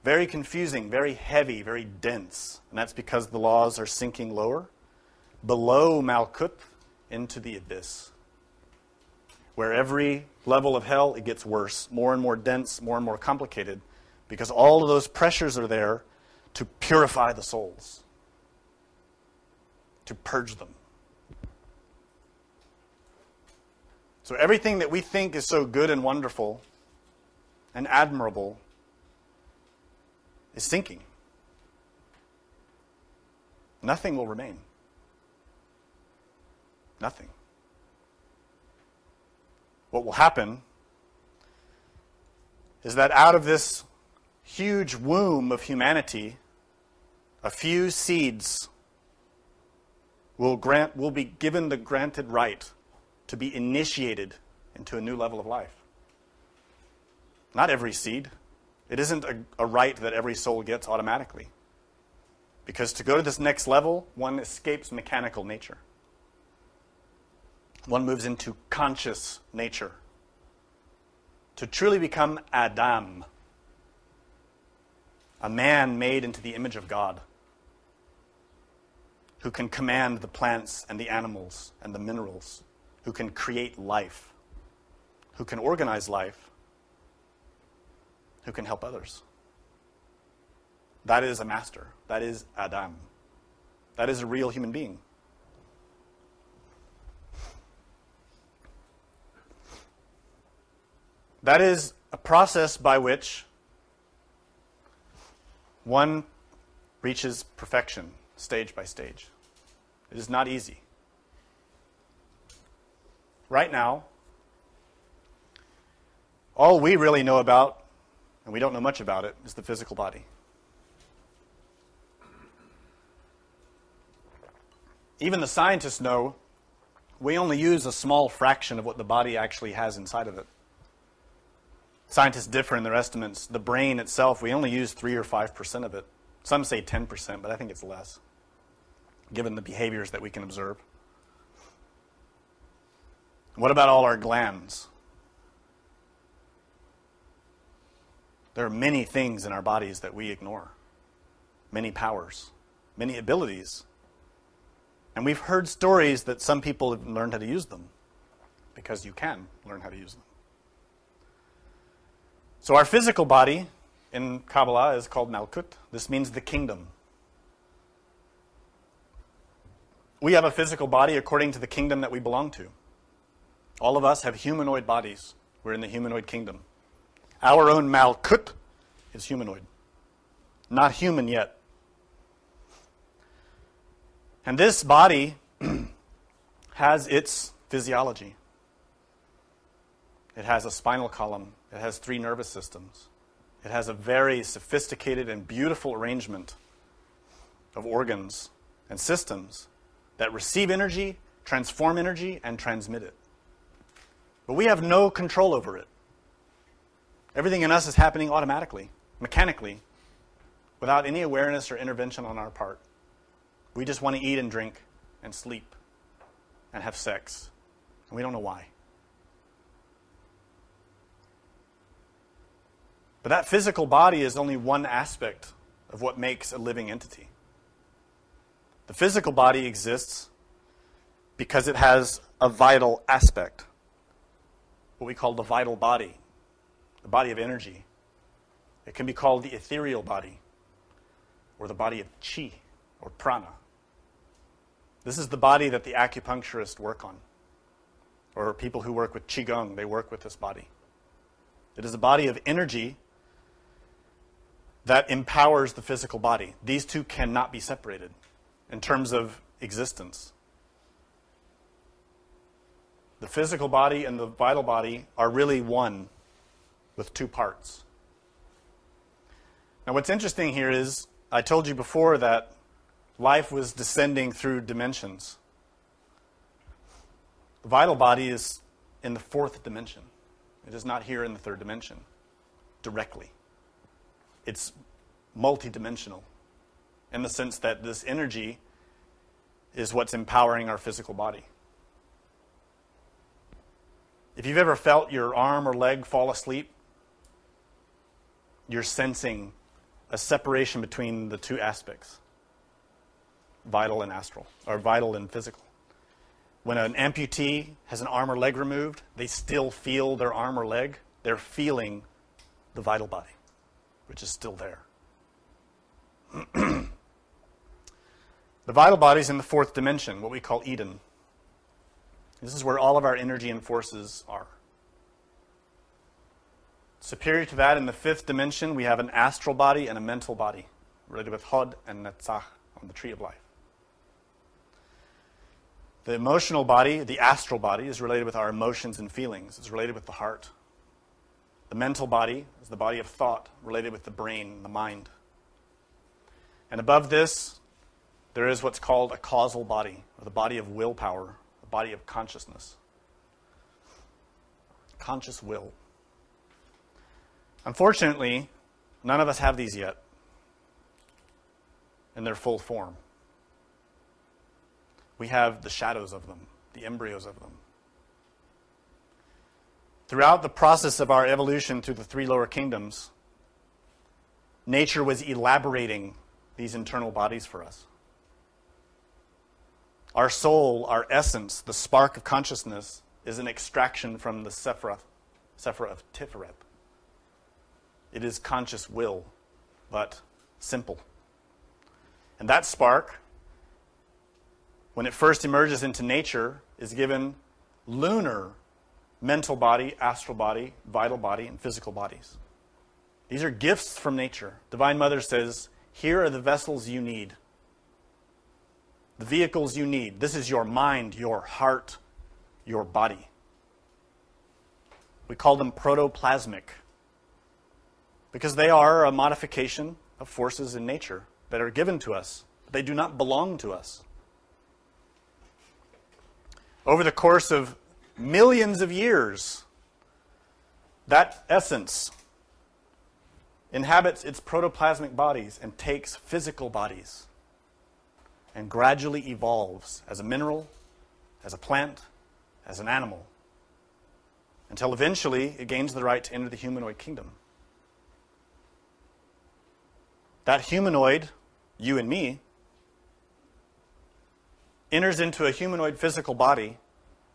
very confusing, very heavy, very dense. And that's because the laws are sinking lower, below Malkuth, into the abyss, where every level of hell, it gets worse, more and more dense, more and more complicated, because all of those pressures are there to purify the souls, to purge them. So everything that we think is so good and wonderful and admirable is sinking. nothing will remain. Nothing. What will happen is that out of this huge womb of humanity, a few seeds will be given the granted right to be initiated into a new level of life. Not every seed. It isn't a right that every soul gets automatically. Because to go to this next level, one escapes mechanical nature. One moves into conscious nature. To truly become Adam, a man made into the image of God, who can command the plants and the animals and the minerals, who can create life, who can organize life, who can help others. That is a master. That is Adam. That is a real human being. That is a process by which one reaches perfection, stage by stage. It is not easy. Right now, all we really know about, and we don't know much about it, is the physical body. Even the scientists know we only use a small fraction of what the body actually has inside of it. Scientists differ in their estimates. The brain itself, we only use 3 or 5% of it. Some say 10%, but I think it's less, given the behaviors that we can observe. What about all our glands? There are many things in our bodies that we ignore. Many powers, many abilities. And we've heard stories that some people have learned how to use them, because you can learn how to use them. So our physical body in Kabbalah is called Malkut. This means the kingdom. We have a physical body according to the kingdom that we belong to. All of us have humanoid bodies. We're in the humanoid kingdom. Our own Malkut is humanoid. Not human yet. And this body has its physiology. It has a spinal column. It has 3 nervous systems. It has a very sophisticated and beautiful arrangement of organs and systems that receive energy, transform energy, and transmit it. But we have no control over it. Everything in us is happening automatically, mechanically, without any awareness or intervention on our part. We just want to eat and drink and sleep and have sex, and we don't know why. But that physical body is only one aspect of what makes a living entity. The physical body exists because it has a vital aspect, what we call the vital body, the body of energy. It can be called the ethereal body, or the body of chi, or prana. This is the body that the acupuncturists work on, or people who work with qigong, they work with this body. It is a body of energy that empowers the physical body. These two cannot be separated in terms of existence. The physical body and the vital body are really one with 2 parts. Now what's interesting here is, I told you before that life was descending through dimensions. The vital body is in the 4th dimension. It is not here in the 3rd dimension directly. It's multidimensional in the sense that this energy is what's empowering our physical body. If you've ever felt your arm or leg fall asleep, you're sensing a separation between the 2 aspects, vital and astral, or vital and physical. When an amputee has an arm or leg removed, they still feel their arm or leg. They're feeling the vital body, which is still there. The vital body is in the 4th dimension, what we call Eden. This is where all of our energy and forces are. Superior to that, in the 5th dimension, we have an astral body and a mental body, related with Hod and Netzach on the Tree of Life. The emotional body, the astral body, is related with our emotions and feelings. It's related with the heart. The mental body is the body of thought, related with the brain, the mind. And above this, there is what's called a causal body, or the body of willpower, the body of consciousness. Conscious will. Unfortunately, none of us have these yet in their full form. We have the shadows of them, the embryos of them. Throughout the process of our evolution through the three lower kingdoms, nature was elaborating these internal bodies for us. Our soul, our essence, the spark of consciousness, is an extraction from the Sephira of Tiferet. It is conscious will, but simple. And that spark, when it first emerges into nature, is given lunar mental body, astral body, vital body, and physical bodies. These are gifts from nature. Divine Mother says, here are the vessels you need. The vehicles you need. This is your mind, your heart, your body. We call them protoplasmic because they are a modification of forces in nature that are given to us. They do not belong to us. Over the course of millions of years, that essence inhabits its protoplasmic bodies and takes physical bodies and gradually evolves as a mineral, as a plant, as an animal, until eventually it gains the right to enter the humanoid kingdom. That humanoid, you and me, enters into a humanoid physical body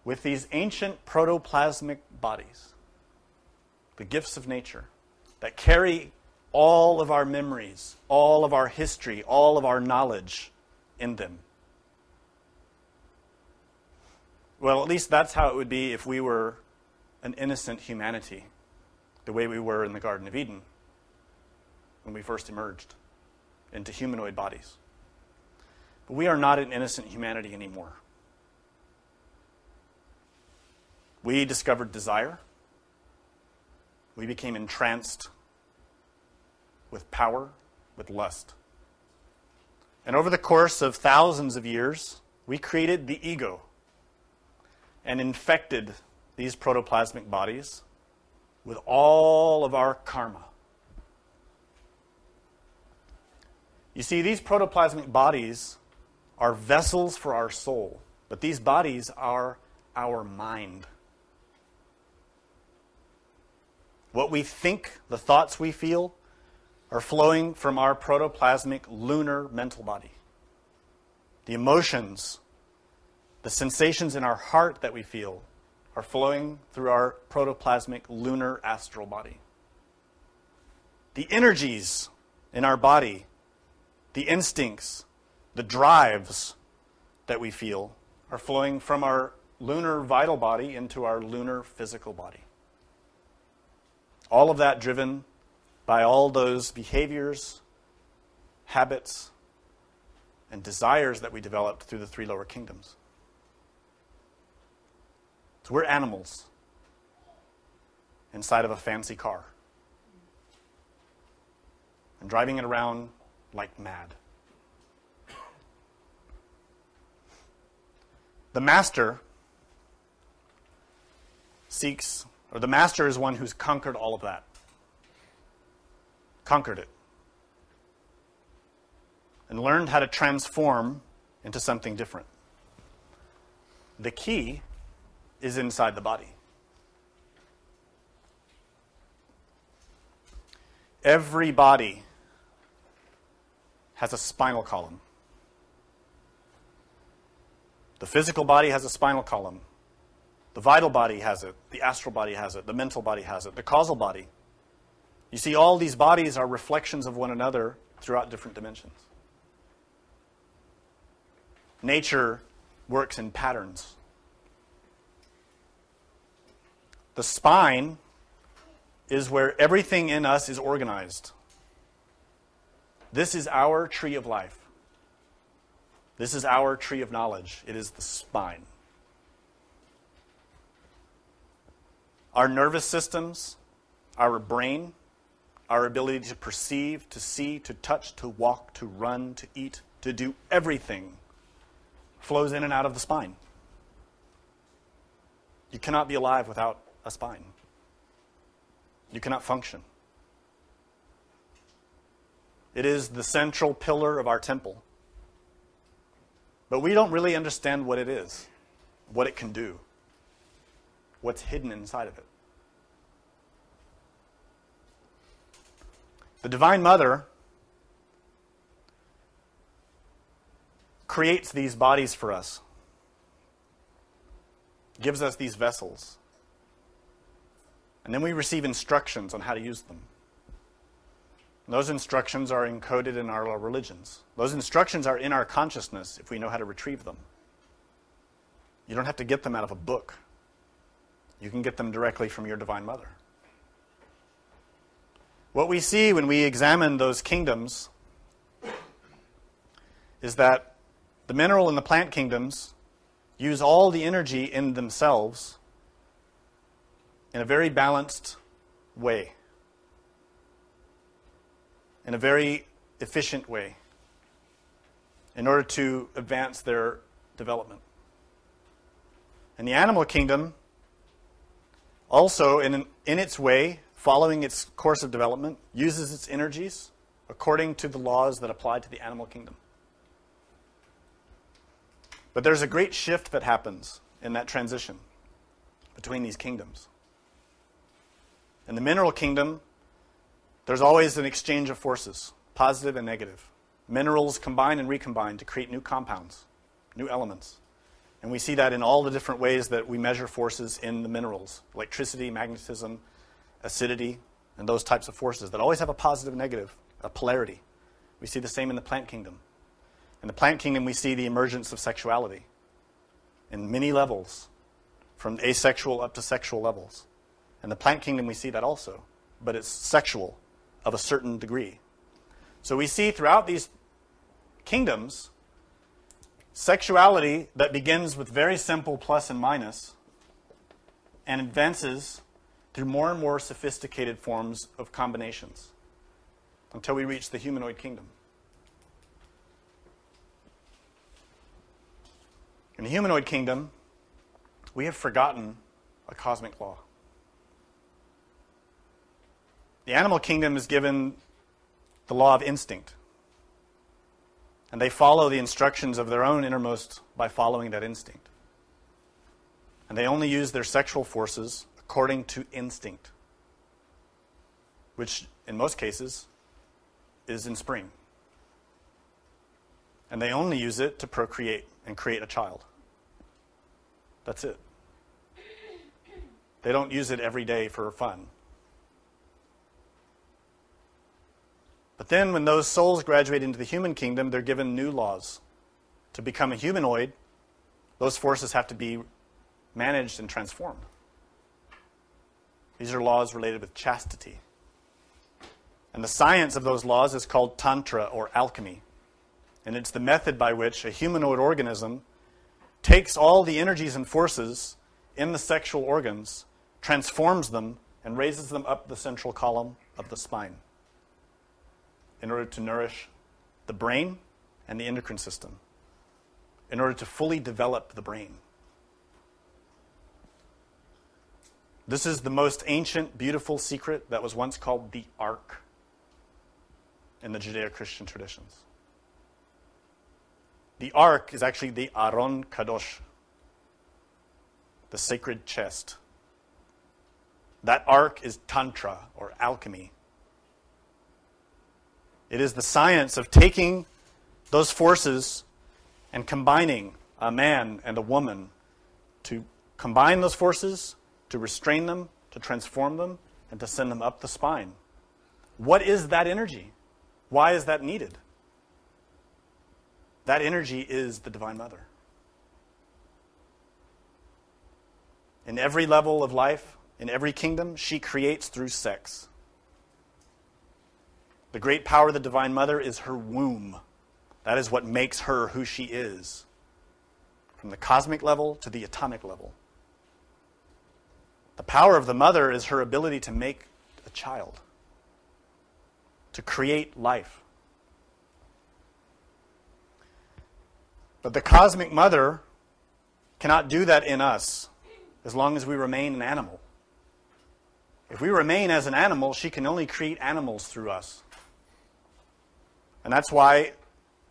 with these ancient protoplasmic bodies, the gifts of nature, that carry all of our memories, all of our history, all of our knowledge in them. Well, at least that's how it would be if we were an innocent humanity, the way we were in the Garden of Eden when we first emerged into humanoid bodies. But we are not an innocent humanity anymore. We discovered desire. We became entranced with power, with lust. And over the course of thousands of years, we created the ego and infected these protoplasmic bodies with all of our karma. You see, these protoplasmic bodies are vessels for our soul, but these bodies are our mind. What we think, the thoughts we feel, are flowing from our protoplasmic lunar mental body. The emotions, the sensations in our heart that we feel are flowing through our protoplasmic lunar astral body. The energies in our body, the instincts, the drives that we feel are flowing from our lunar vital body into our lunar physical body. All of that driven by all those behaviors, habits, and desires that we developed through the three lower kingdoms. So we're animals inside of a fancy car and driving it around like mad. The master seeks, or the master is one who's conquered all of that. Conquered it. And learned how to transform into something different. The key is inside the body. Every body has a spinal column. The physical body has a spinal column. The vital body has it. The astral body has it. The mental body has it. The causal body. You see, all these bodies are reflections of one another throughout different dimensions. Nature works in patterns. The spine is where everything in us is organized. This is our tree of life. This is our tree of knowledge. It is the spine. Our nervous systems, our brain, our ability to perceive, to see, to touch, to walk, to run, to eat, to do everything flows in and out of the spine. You cannot be alive without a spine. You cannot function. It is the central pillar of our temple. But we don't really understand what it is, what it can do, what's hidden inside of it. The Divine Mother creates these bodies for us, gives us these vessels, and then we receive instructions on how to use them. And those instructions are encoded in our religions. Those instructions are in our consciousness if we know how to retrieve them. You don't have to get them out of a book. You can get them directly from your Divine Mother. What we see when we examine those kingdoms is that the mineral and the plant kingdoms use all the energy in themselves in a very balanced way, in a very efficient way, in order to advance their development. And the animal kingdom also, in its way, following its course of development, uses its energies according to the laws that apply to the animal kingdom. But there's a great shift that happens in that transition between these kingdoms. In the mineral kingdom, there's always an exchange of forces, positive and negative. Minerals combine and recombine to create new compounds, new elements. And we see that in all the different ways that we measure forces in the minerals: electricity, magnetism, acidity, and those types of forces that always have a positive and negative, a polarity. We see the same in the plant kingdom. In the plant kingdom, we see the emergence of sexuality in many levels, from asexual up to sexual levels. In the plant kingdom, we see that also, but it's sexual of a certain degree. So we see throughout these kingdoms sexuality that begins with very simple plus and minus and advances through more and more sophisticated forms of combinations until we reach the humanoid kingdom. In the humanoid kingdom, we have forgotten a cosmic law. The animal kingdom is given the law of instinct, and they follow the instructions of their own innermost by following that instinct. And they only use their sexual forces according to instinct, which in most cases is in spring. And they only use it to procreate and create a child. That's it. They don't use it every day for fun. But then when those souls graduate into the human kingdom, they're given new laws. To become a humanoid, those forces have to be managed and transformed. These are laws related with chastity. And the science of those laws is called tantra or alchemy. And it's the method by which a humanoid organism takes all the energies and forces in the sexual organs, transforms them, and raises them up the central column of the spine in order to nourish the brain and the endocrine system, in order to fully develop the brain. This is the most ancient, beautiful secret that was once called the Ark in the Judeo-Christian traditions. The Ark is actually the Aron Kadosh, the sacred chest. That Ark is Tantra, or alchemy. It is the science of taking those forces and combining a man and a woman, to combine those forces, to restrain them, to transform them, and to send them up the spine. What is that energy? Why is that needed? That energy is the Divine Mother. In every level of life, in every kingdom, she creates through sex. The great power of the Divine Mother is her womb. That is what makes her who she is, from the cosmic level to the atomic level. The power of the mother is her ability to make a child, to create life. But the cosmic mother cannot do that in us as long as we remain an animal. If we remain as an animal, she can only create animals through us. And that's why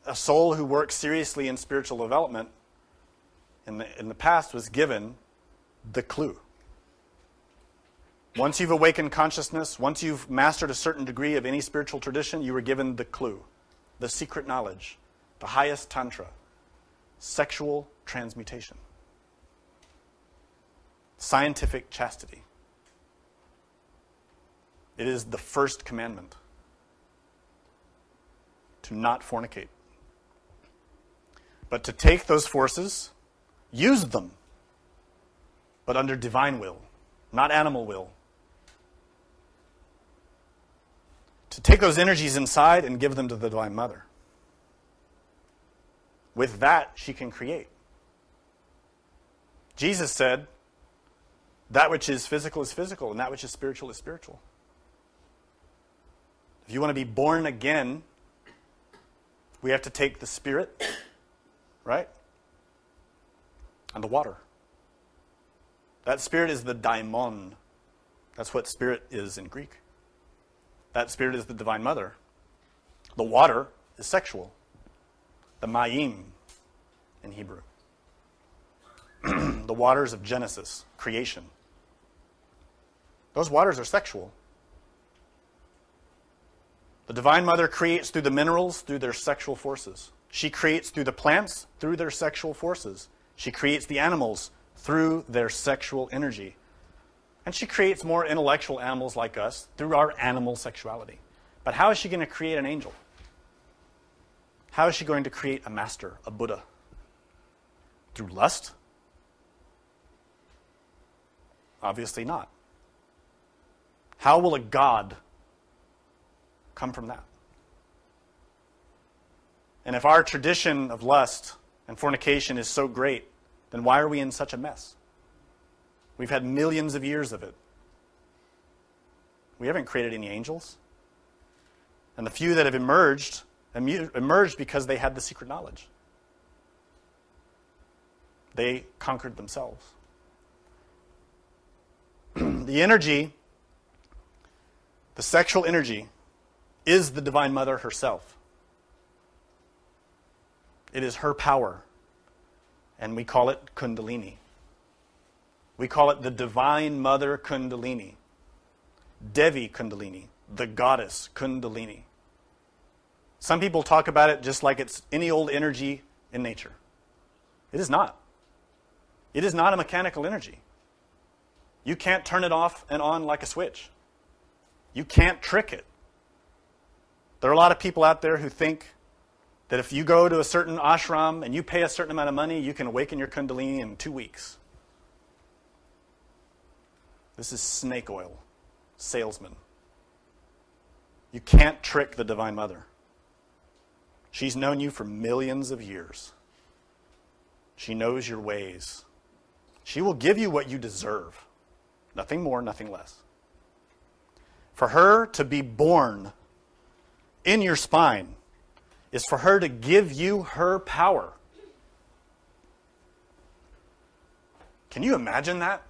a soul who works seriously in spiritual development in the past was given the clue. Once you've awakened consciousness, once you've mastered a certain degree of any spiritual tradition, you were given the clue, the secret knowledge, the highest tantra, sexual transmutation, scientific chastity. It is the first commandment, to not fornicate. But to take those forces, use them, but under divine will, not animal will. To take those energies inside and give them to the Divine Mother. With that, she can create. Jesus said, that which is physical, and that which is spiritual. If you want to be born again, we have to take the Spirit, right? And the water. That Spirit is the daimon. That's what Spirit is in Greek. That Spirit is the Divine Mother. The water is sexual. The mayim in Hebrew. The waters of Genesis, creation. Those waters are sexual. The Divine Mother creates through the minerals, through their sexual forces. She creates through the plants, through their sexual forces. She creates the animals through their sexual energy. And she creates more intellectual animals like us through our animal sexuality. But how is she going to create an angel? How is she going to create a master, a Buddha? Through lust? Obviously not. How will a god come from that? And if our tradition of lust and fornication is so great, then why are we in such a mess? We've had millions of years of it. We haven't created any angels. And the few that have emerged because they had the secret knowledge. They conquered themselves. The energy, the sexual energy, is the Divine Mother herself. It is her power. And we call it Kundalini. We call it the Divine Mother Kundalini. Devi Kundalini, the goddess Kundalini. Some people talk about it just like it's any old energy in nature. It is not. It is not a mechanical energy. You can't turn it off and on like a switch. You can't trick it. There are a lot of people out there who think that if you go to a certain ashram and you pay a certain amount of money, you can awaken your Kundalini in 2 weeks. This is snake oil, salesman. You can't trick the Divine Mother. She's known you for millions of years. She knows your ways. She will give you what you deserve. Nothing more, nothing less. For her to be born in your spine is for her to give you her power. Can you imagine that?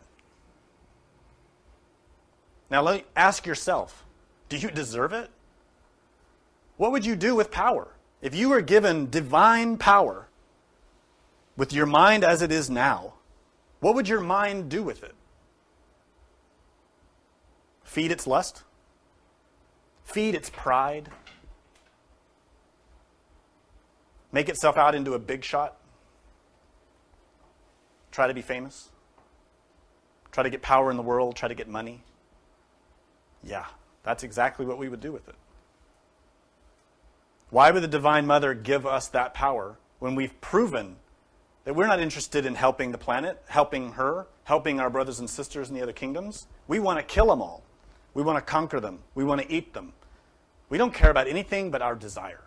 Now ask yourself, do you deserve it? What would you do with power? If you were given divine power with your mind as it is now, what would your mind do with it? Feed its lust? Feed its pride? Make itself out into a big shot? Try to be famous? Try to get power in the world? Try to get money? Yeah, that's exactly what we would do with it. Why would the Divine Mother give us that power when we've proven that we're not interested in helping the planet, helping her, helping our brothers and sisters in the other kingdoms? We want to kill them all. We want to conquer them. We want to eat them. We don't care about anything but our desire.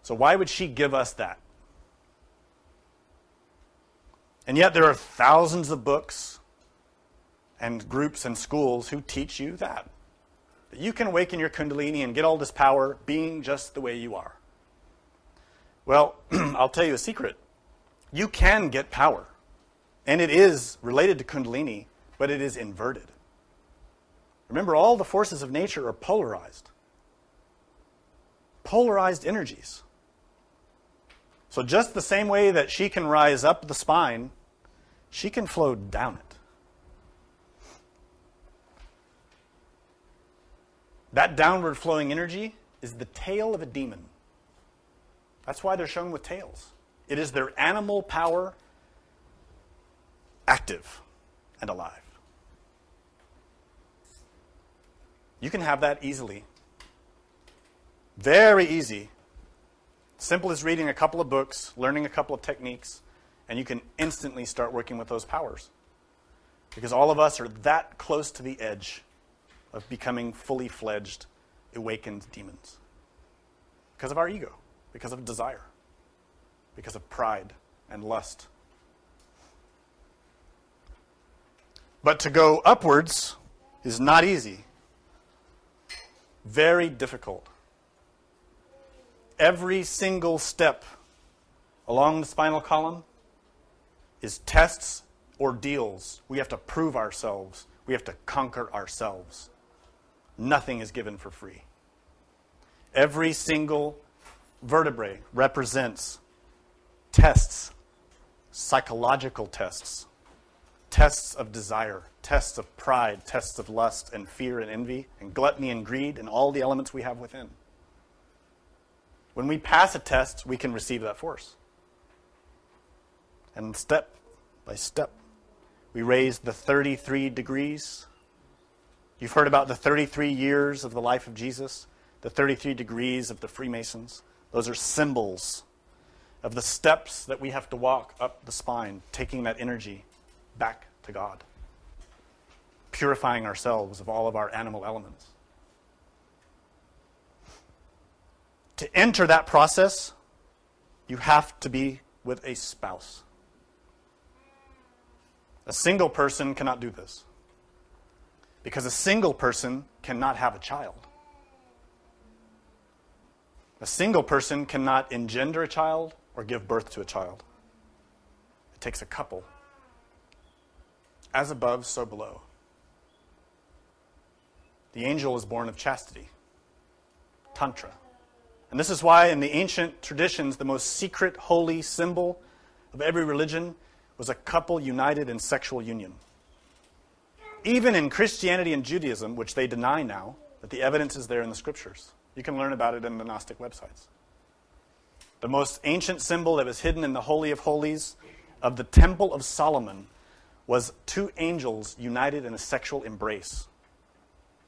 So why would she give us that? And yet there are thousands of books and groups and schools who teach you that you can awaken your Kundalini and get all this power being just the way you are. Well, I'll tell you a secret. You can get power. And it is related to Kundalini, but it is inverted. Remember, all the forces of nature are polarized. Polarized energies. So just the same way that she can rise up the spine, she can flow down it. That downward flowing energy is the tail of a demon. That's why they're shown with tails. It is their animal power active and alive. You can have that easily. Very easy. Simple as reading a couple of books, learning a couple of techniques, and you can instantly start working with those powers. Because all of us are that close to the edge of becoming fully fledged, awakened demons. Because of our ego, because of desire, because of pride and lust. But to go upwards is not easy. Very difficult. Every single step along the spinal column is tests, ordeals. We have to prove ourselves. We have to conquer ourselves. Nothing is given for free. Every single vertebrae represents tests, psychological tests, tests of desire, tests of pride, tests of lust and fear and envy and gluttony and greed and all the elements we have within. When we pass a test, we can receive that force. And step by step, we raise the 33 degrees. You've heard about the 33 years of the life of Jesus, the 33 degrees of the Freemasons. Those are symbols of the steps that we have to walk up the spine, taking that energy back to God, purifying ourselves of all of our animal elements. To enter that process, you have to be with a spouse. A single person cannot do this, because a single person cannot have a child. A single person cannot engender a child or give birth to a child. It takes a couple. As above, so below. The angel is born of chastity, Tantra. And this is why in the ancient traditions, the most secret, holy symbol of every religion was a couple united in sexual union. Even in Christianity and Judaism, which they deny now, but the evidence is there in the scriptures. You can learn about it in the Gnostic websites. The most ancient symbol that was hidden in the Holy of Holies of the Temple of Solomon was two angels united in a sexual embrace.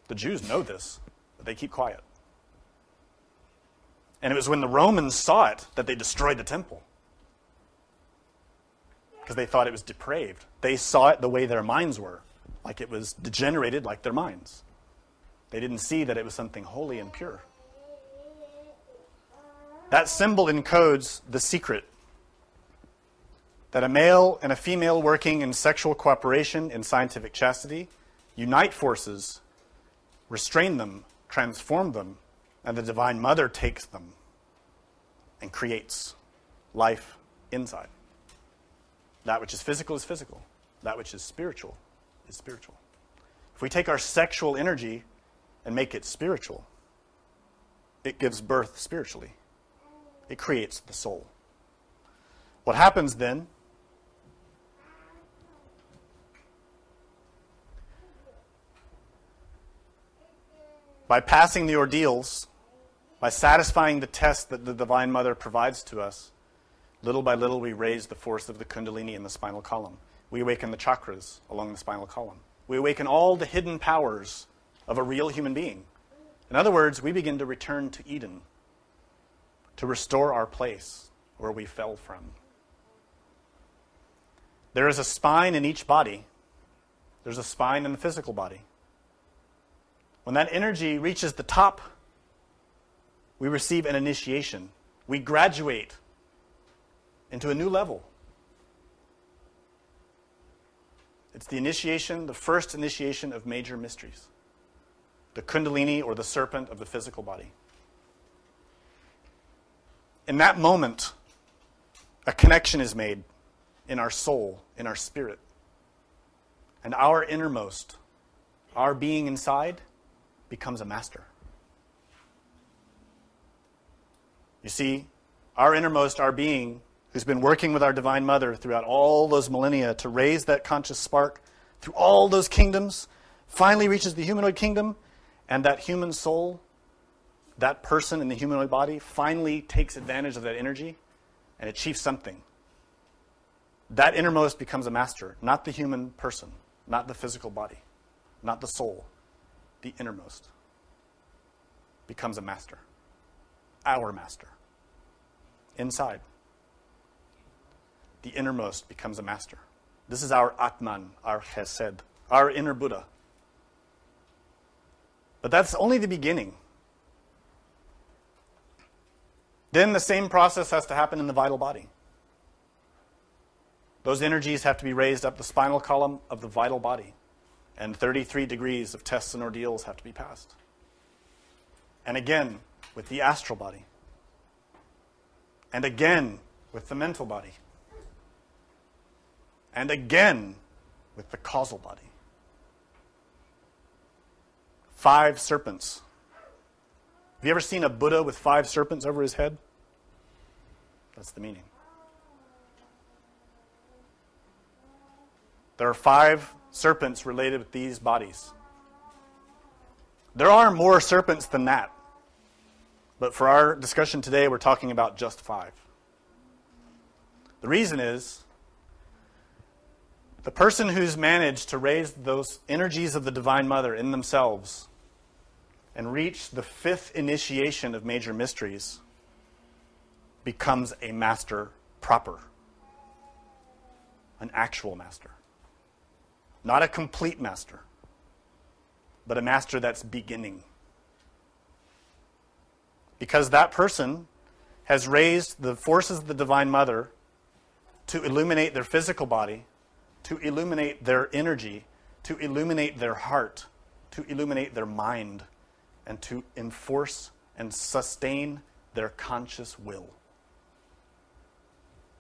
The Jews know this, but they keep quiet. And it was when the Romans saw it that they destroyed the temple, because they thought it was depraved. They saw it the way their minds were, like it was degenerated like their minds. They didn't see that it was something holy and pure. That symbol encodes the secret that a male and a female working in sexual cooperation in scientific chastity unite forces, restrain them, transform them, and the Divine Mother takes them and creates life inside. That which is physical is physical. That which is spiritual is spiritual. If we take our sexual energy and make it spiritual, it gives birth spiritually. It creates the soul. What happens then by passing the ordeals, by satisfying the test that the Divine Mother provides to us, little by little we raise the force of the Kundalini in the spinal column. We awaken the chakras along the spinal column. We awaken all the hidden powers of a real human being. In other words, we begin to return to Eden, to restore our place where we fell from. There is a spine in each body. There's a spine in the physical body. When that energy reaches the top, we receive an initiation, We graduate into a new level. It's the initiation, the first initiation of major mysteries. The Kundalini, or the serpent of the physical body. In that moment, a connection is made in our soul, in our spirit. And our innermost, our being inside, becomes a master. You see, our innermost, our being, who's been working with our Divine Mother throughout all those millennia to raise that conscious spark through all those kingdoms, finally reaches the humanoid kingdom, and that human soul, that person in the humanoid body, finally takes advantage of that energy and achieves something. That innermost becomes a master, not the human person, not the physical body, not the soul. The innermost becomes a master, our master, inside. The innermost becomes a master. This is our Atman, our Chesed, our inner Buddha. But that's only the beginning. Then the same process has to happen in the vital body. Those energies have to be raised up the spinal column of the vital body. And 33 degrees of tests and ordeals have to be passed. And again, with the astral body. And again, with the mental body. And again, with the causal body. 5 serpents. Have you ever seen a Buddha with 5 serpents over his head? That's the meaning. There are 5 serpents related with these bodies. There are more serpents than that. But for our discussion today, we're talking about just 5. The reason is, the person who's managed to raise those energies of the Divine Mother in themselves and reach the 5th initiation of major mysteries becomes a master proper. An actual master. Not a complete master, but a master that's beginning. Because that person has raised the forces of the Divine Mother to illuminate their physical body, to illuminate their energy, to illuminate their heart, to illuminate their mind, and to enforce and sustain their conscious will.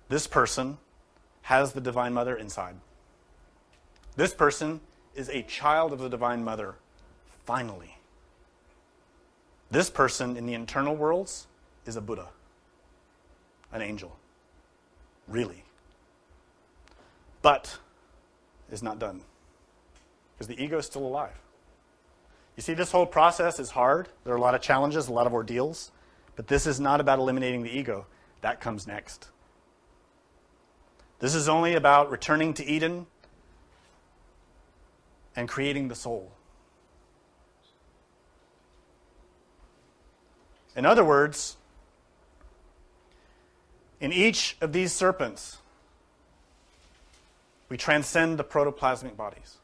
This person has the Divine Mother inside. This person is a child of the Divine Mother, finally. This person in the internal worlds is a Buddha, an angel, really. But is not done, because the ego is still alive. You see, this whole process is hard. There are a lot of challenges, a lot of ordeals, but this is not about eliminating the ego. That comes next. This is only about returning to Eden and creating the soul. In other words, in each of these serpents, we transcend the protoplasmic bodies.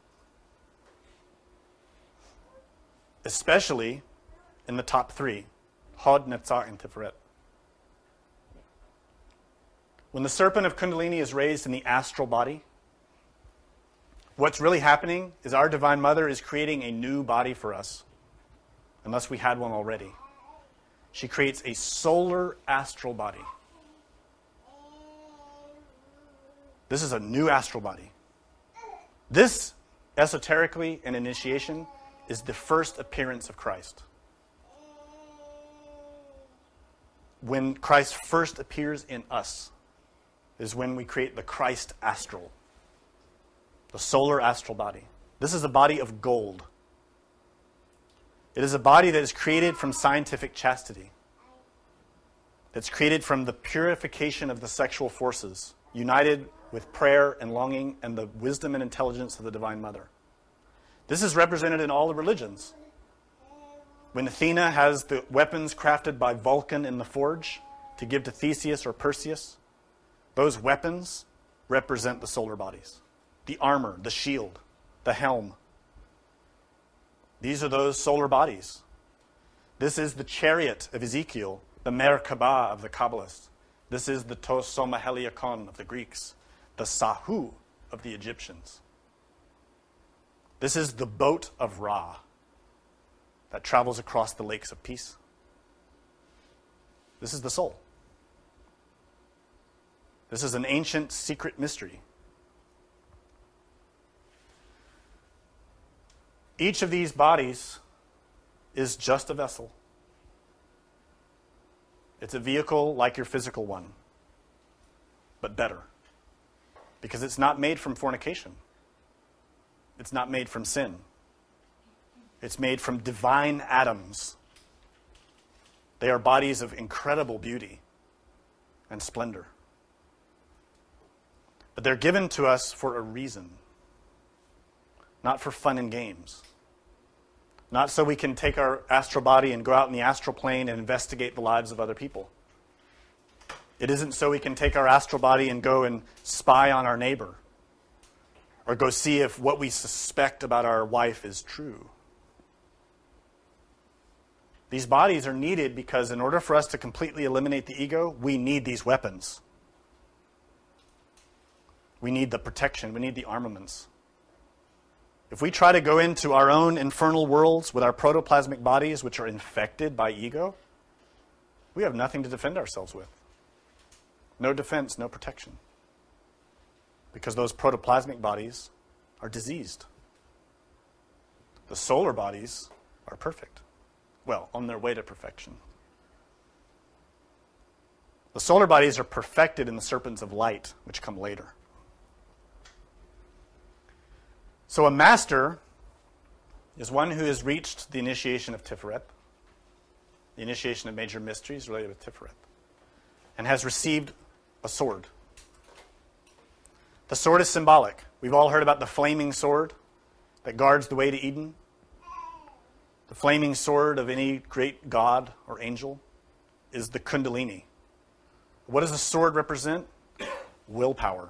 Especially in the top 3, Hod, Netzach, and Tiferet. When the serpent of Kundalini is raised in the astral body, what's really happening is our Divine Mother is creating a new body for us, unless we had one already. She creates a solar astral body. This is a new astral body. This, esoterically, an initiation, is the first appearance of Christ. When Christ first appears in us is when we create the Christ astral, the solar astral body. This is a body of gold. It is a body that is created from scientific chastity. That's created from the purification of the sexual forces, united with prayer and longing and the wisdom and intelligence of the Divine Mother. This is represented in all the religions. When Athena has the weapons crafted by Vulcan in the forge to give to Theseus or Perseus, those weapons represent the solar bodies. The armor, the shield, the helm. These are those solar bodies. This is the chariot of Ezekiel the Merkabah of the Kabbalists. This is the To Soma Heliakon of the Greeks, the Sahu of the Egyptians. This is the boat of Ra that travels across the lakes of peace. This is the soul. This is an ancient secret mystery. Each of these bodies is just a vessel. It's a vehicle like your physical one, but better. Because it's not made from fornication. It's not made from sin. It's made from divine atoms. They are bodies of incredible beauty and splendor. But they're given to us for a reason. Not for fun and games. Not so we can take our astral body and go out in the astral plane and investigate the lives of other people. It isn't so we can take our astral body and go and spy on our neighbor. Or go see if what we suspect about our wife is true. These bodies are needed because in order for us to completely eliminate the ego, we need these weapons. We need the protection. We need the armaments. If we try to go into our own infernal worlds with our protoplasmic bodies, which are infected by ego, we have nothing to defend ourselves with. No defense, no protection. Because those protoplasmic bodies are diseased. The solar bodies are perfect. Well, on their way to perfection. The solar bodies are perfected in the serpents of light, which come later. So a master is one who has reached the initiation of Tiferet, the initiation of major mysteries related with Tiferet, and has received a sword. The sword is symbolic. We've all heard about the flaming sword that guards the way to Eden. The flaming sword of any great god or angel is the Kundalini. What does the sword represent? Willpower.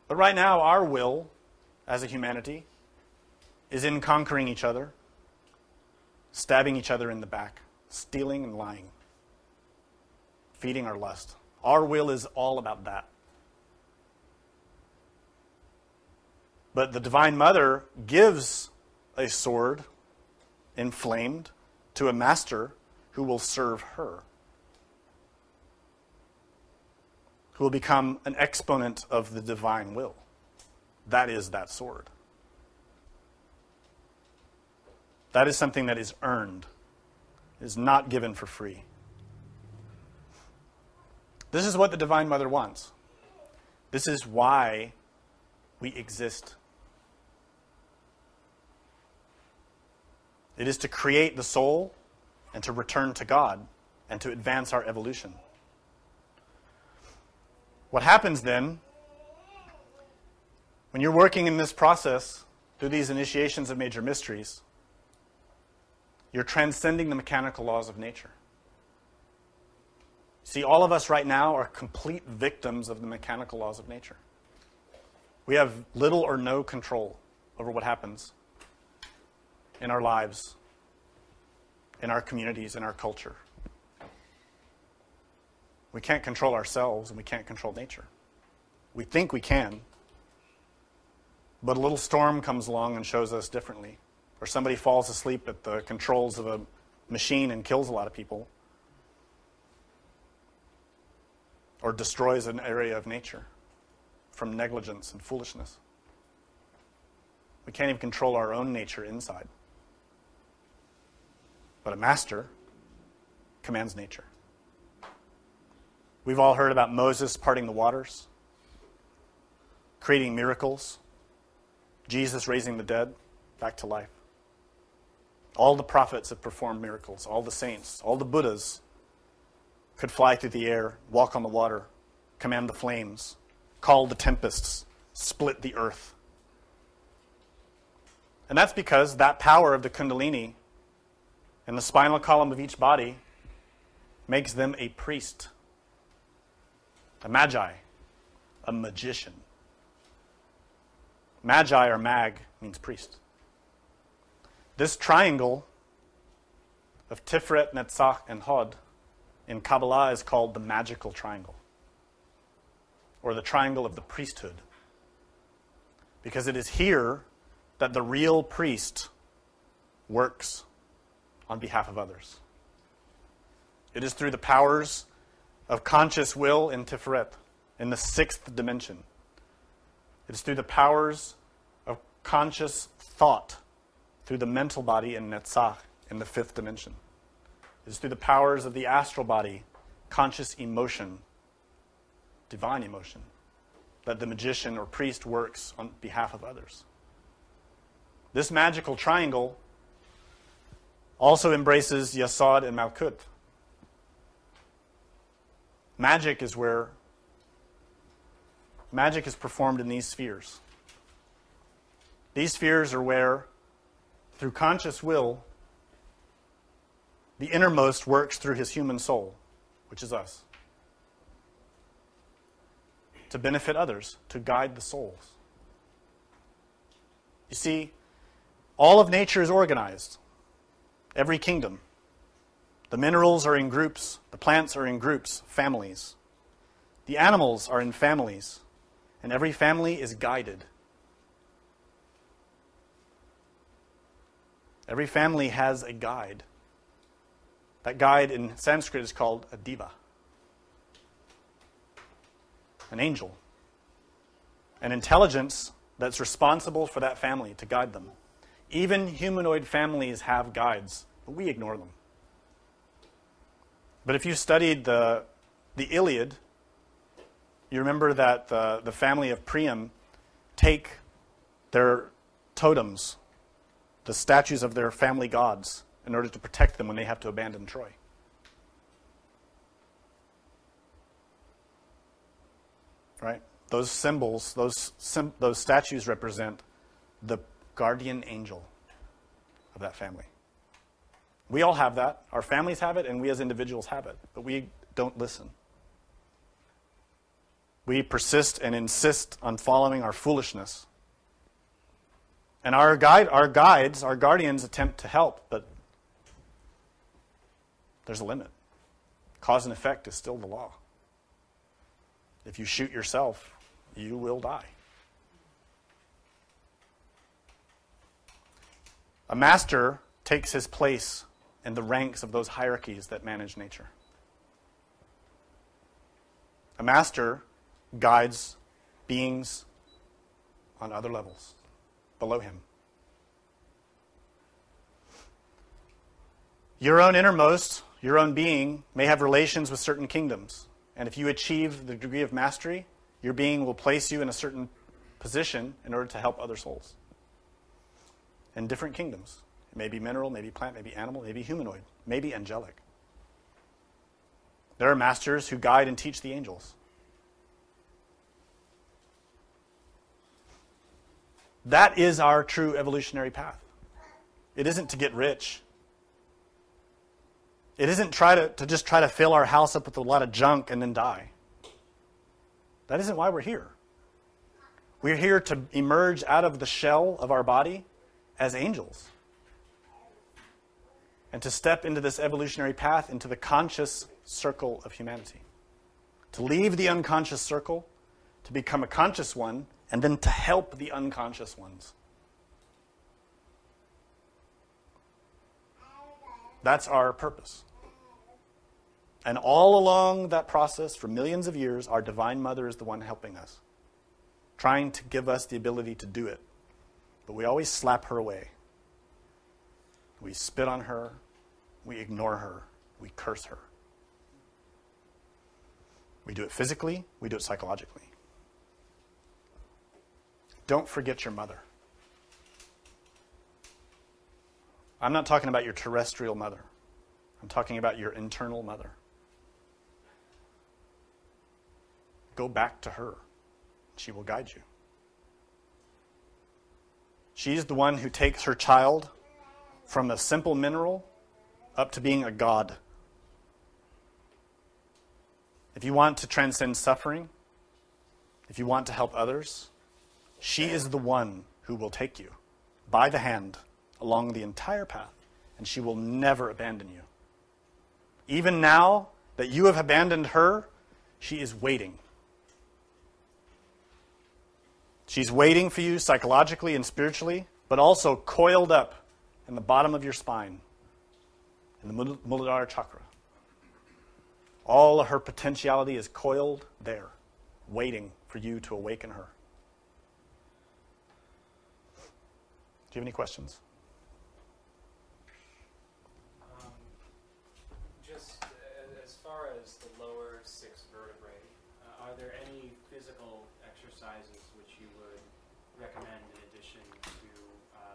But right now, our will, as a humanity, is in conquering each other, stabbing each other in the back, stealing and lying, feeding our lust. Our will is all about that. But the Divine Mother gives a sword, inflamed, to a master who will serve her, who will become an exponent of the divine will. That is that sword. That is something that is earned. It is not given for free. This is what the Divine Mother wants. This is why we exist. It is to create the soul and to return to God and to advance our evolution. What happens then, when you're working in this process through these initiations of major mysteries, you're transcending the mechanical laws of nature. See, all of us right now are complete victims of the mechanical laws of nature. We have little or no control over what happens in our lives, in our communities, in our culture. We can't control ourselves and we can't control nature. We think we can, but a little storm comes along and shows us differently. Or somebody falls asleep at the controls of a machine and kills a lot of people. Or destroys an area of nature from negligence and foolishness. We can't even control our own nature inside. But a master commands nature. We've all heard about Moses parting the waters, creating miracles, Jesus raising the dead back to life. All the prophets have performed miracles, all the saints, all the Buddhas could fly through the air, walk on the water, command the flames, call the tempests, split the earth. And that's because that power of the Kundalini in the spinal column of each body makes them a priest, a magi, a magician. Magi or mag means priest. This triangle of Tiferet, Netzach, and Hod in Kabbalah is called the magical triangle, or the triangle of the priesthood, because it is here that the real priest works on behalf of others. It is through the powers of conscious will in Tiferet, in the sixth dimension. It is through the powers of conscious thought, through the mental body in Netzach, in the fifth dimension. It is through the powers of the astral body, conscious emotion, divine emotion, that the magician or priest works on behalf of others. This magical triangle also embraces Yasod and Malkut. Magic is performed in these spheres. These spheres are where, through conscious will, the innermost works through his human soul, which is us, to benefit others, to guide the souls. You see, all of nature is organized. Every kingdom. The minerals are in groups. The plants are in groups, families. The animals are in families. And every family is guided. Every family has a guide. That guide in Sanskrit is called a deva, an angel, an intelligence that's responsible for that family to guide them. Even humanoid families have guides, but we ignore them. But if you studied the Iliad, you remember that the family of Priam take their totems, the statues of their family gods, in order to protect them when they have to abandon Troy. Right? Those symbols, those statues represent the guardian angel of that family. We all have that. Our families have it, and we as individuals have it. But we don't listen. We persist and insist on following our foolishness. And our guides, our guardians attempt to help, but there's a limit. Cause and effect is still the law. If you shoot yourself, you will die. A master takes his place in the ranks of those hierarchies that manage nature. A master guides beings on other levels below him. Your own innermost, your own being, may have relations with certain kingdoms. And if you achieve the degree of mastery, your being will place you in a certain position in order to help other souls. In different kingdoms. It may be mineral, maybe plant, maybe animal, maybe humanoid, maybe angelic. There are masters who guide and teach the angels. That is our true evolutionary path. It isn't to get rich. It isn't to just try to fill our house up with a lot of junk and then die. That isn't why we're here. We're here to emerge out of the shell of our body as angels. And to step into this evolutionary path, into the conscious circle of humanity. To leave the unconscious circle, to become a conscious one, and then to help the unconscious ones. That's our purpose. And all along that process, for millions of years, our Divine Mother is the one helping us, trying to give us the ability to do it. But we always slap her away. We spit on her. We ignore her. We curse her. We do it physically. We do it psychologically. Don't forget your mother. I'm not talking about your terrestrial mother. I'm talking about your internal mother. Go back to her. She will guide you. She's the one who takes her child from a simple mineral up to being a god. If you want to transcend suffering, if you want to help others, she is the one who will take you by the hand along the entire path and she will never abandon you. Even now that you have abandoned her, she is waiting. She's waiting for you psychologically and spiritually, but also coiled up in the bottom of your spine, in the Muladhara chakra. All of her potentiality is coiled there, waiting for you to awaken her. Do you have any questions? Just as far as the lower six vertebrae, are there any physical exercises which you would recommend in addition to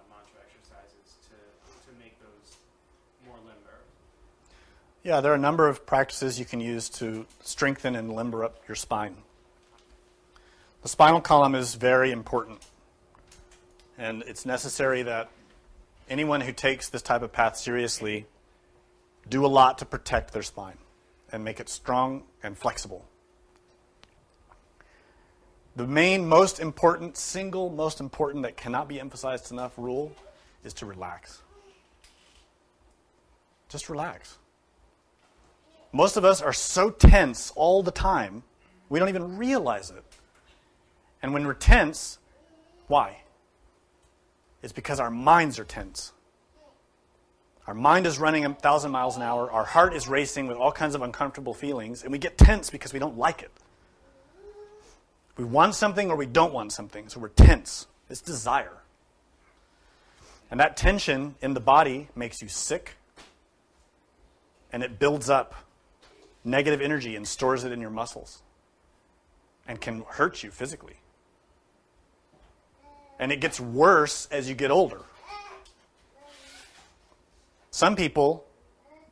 mantra exercises to make those more limber? Yeah, there are a number of practices you can use to strengthen and limber up your spine. The spinal column is very important, and it's necessary that anyone who takes this type of path seriously do a lot to protect their spine and make it strong and flexible. The most important that cannot be emphasized enough rule is to relax. Just relax. Most of us are so tense all the time, we don't even realize it. And when we're tense, why? It's because our minds are tense. Our mind is running 1,000 miles an hour, our heart is racing with all kinds of uncomfortable feelings, and we get tense because we don't like it. We want something or we don't want something, so we're tense. It's desire. And that tension in the body makes you sick, and it builds up negative energy and stores it in your muscles and can hurt you physically. And it gets worse as you get older. Some people,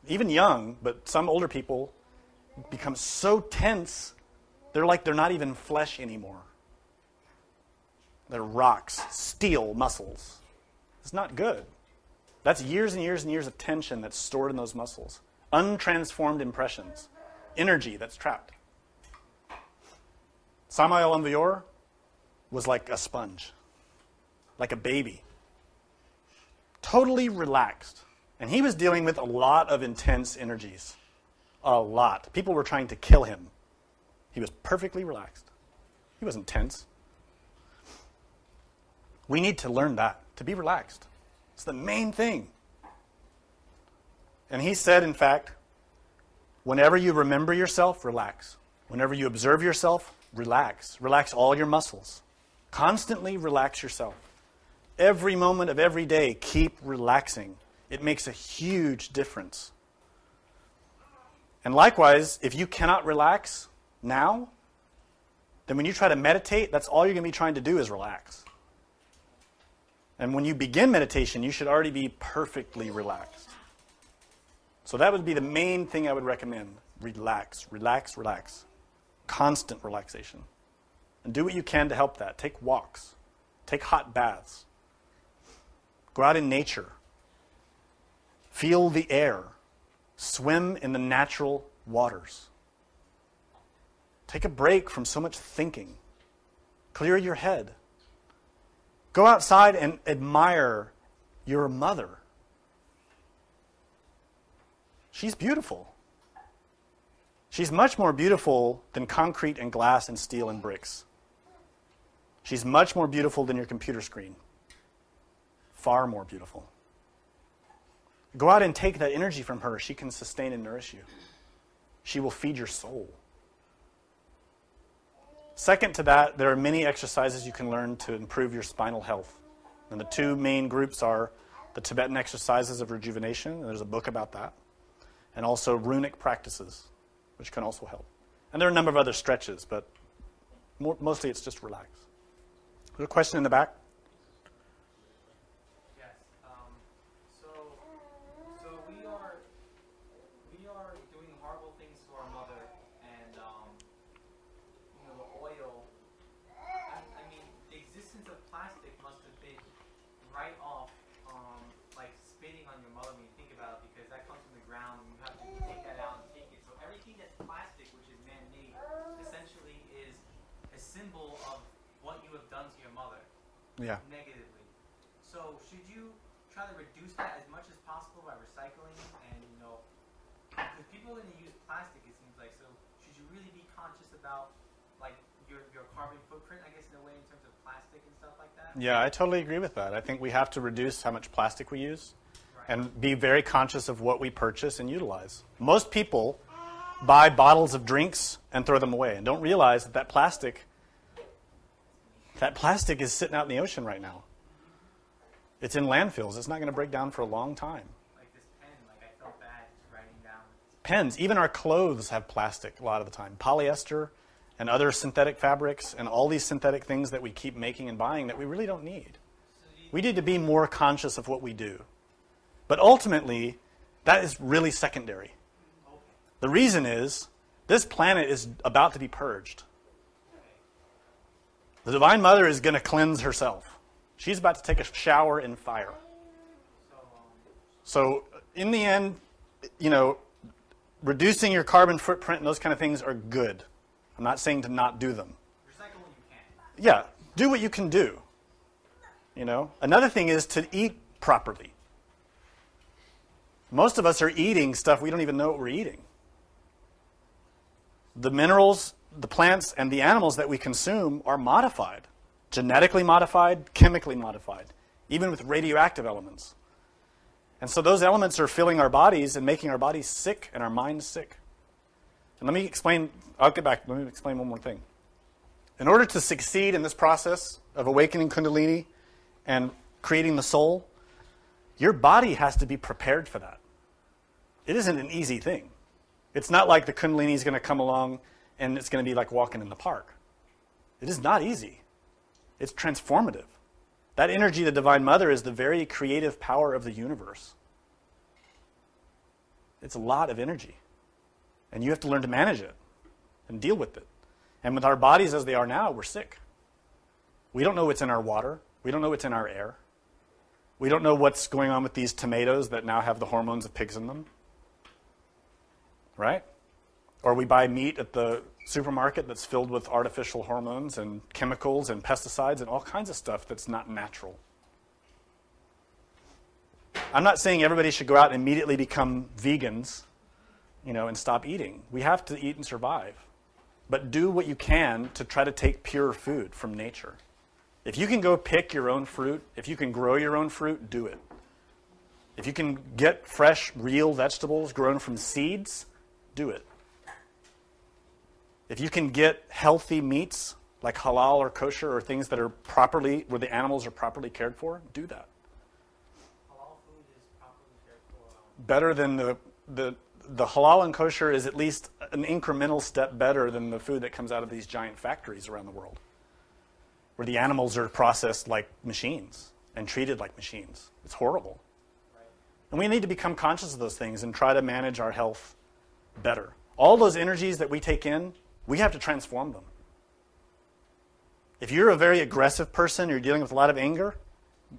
even young, but some older people, become so tense, they're like they're not even flesh anymore. They're rocks, steel muscles. It's not good. That's years and years and years of tension that's stored in those muscles. Untransformed impressions. Energy that's trapped. Samael Aun was like a sponge. Like a baby. Totally relaxed. And he was dealing with a lot of intense energies. A lot. People were trying to kill him. He was perfectly relaxed. He wasn't tense. We need to learn that, to be relaxed. It's the main thing. And he said, in fact, whenever you remember yourself, relax. Whenever you observe yourself, relax. Relax all your muscles. Constantly relax yourself. Every moment of every day, keep relaxing. It makes a huge difference. And likewise, if you cannot relax now, then when you try to meditate, that's all you're going to be trying to do is relax. And when you begin meditation, you should already be perfectly relaxed. So that would be the main thing I would recommend. Relax, relax, relax. Constant relaxation. And do what you can to help that. Take walks. Take hot baths. Go out in nature. Feel the air. Swim in the natural waters. Take a break from so much thinking. Clear your head. Go outside and admire your mother. She's beautiful. She's much more beautiful than concrete and glass and steel and bricks. She's much more beautiful than your computer screen. Far more beautiful. Go out and take that energy from her. She can sustain and nourish you. She will feed your soul. Second to that, there are many exercises you can learn to improve your spinal health. And the two main groups are the Tibetan exercises of rejuvenation, and there's a book about that, and also runic practices, which can also help. And there are a number of other stretches, but mostly it's just relax. There's a question in the back? Yes. So we are doing horrible things to our mother, and the oil. I mean, the existence of plastic must have been right off, like spitting on your mother when you think about it, because that comes from the ground, and you have to take that out and take it. So everything that's plastic, which is man-made, essentially is a symbol of what you have done to your mother. Yeah. Negatively. So should you try to reduce that as much as possible by recycling and, because people are going to use plastic, it seems like. So should you really be conscious about, like, your carbon footprint, I guess, in a way, in terms of plastic and stuff like that? Yeah, I totally agree with that. I think we have to reduce how much plastic we use and be very conscious of what we purchase and utilize. Most people buy bottles of drinks and throw them away and don't realize that plastic is sitting out in the ocean right now. It's in landfills. It's not going to break down for a long time. Like this pen, like I felt bad just writing down. Pens, even our clothes have plastic a lot of the time. Polyester and other synthetic fabrics and all these synthetic things that we keep making and buying that we really don't need. We need to be more conscious of what we do. But ultimately, that is really secondary. The reason is this planet is about to be purged. The Divine Mother is going to cleanse herself. She's about to take a shower in fire. So in the end, reducing your carbon footprint and those kind of things are good. I'm not saying to not do them. Recycle when you can. Yeah, do what you can do. Another thing is to eat properly. Most of us are eating stuff we don't even know what we're eating. The minerals, the plants, and the animals that we consume are modified. Genetically modified, chemically modified, even with radioactive elements. And so those elements are filling our bodies and making our bodies sick and our minds sick. And let me explain one more thing. In order to succeed in this process of awakening Kundalini and creating the soul, your body has to be prepared for that. It isn't an easy thing. It's not like the Kundalini is going to come along and it's going to be like walking in the park. It is not easy. It's transformative. That energy, the Divine Mother, is the very creative power of the universe. It's a lot of energy. And you have to learn to manage it and deal with it. And with our bodies as they are now, we're sick. We don't know what's in our water. We don't know what's in our air. We don't know what's going on with these tomatoes that now have the hormones of pigs in them. Right? Or we buy meat at the supermarket that's filled with artificial hormones and chemicals and pesticides and all kinds of stuff that's not natural. I'm not saying everybody should go out and immediately become vegans, and stop eating. We have to eat and survive. But do what you can to try to take pure food from nature. If you can go pick your own fruit, if you can grow your own fruit, do it. If you can get fresh, real vegetables grown from seeds, do it. If you can get healthy meats like halal or kosher or things that are where the animals are properly cared for, do that. Halal food is properly cared for. Better than the halal and kosher is at least an incremental step better than the food that comes out of these giant factories around the world, where the animals are processed like machines and treated like machines. It's horrible. Right. And we need to become conscious of those things and try to manage our health better. All those energies that we take in, we have to transform them. If you're a very aggressive person, you're dealing with a lot of anger,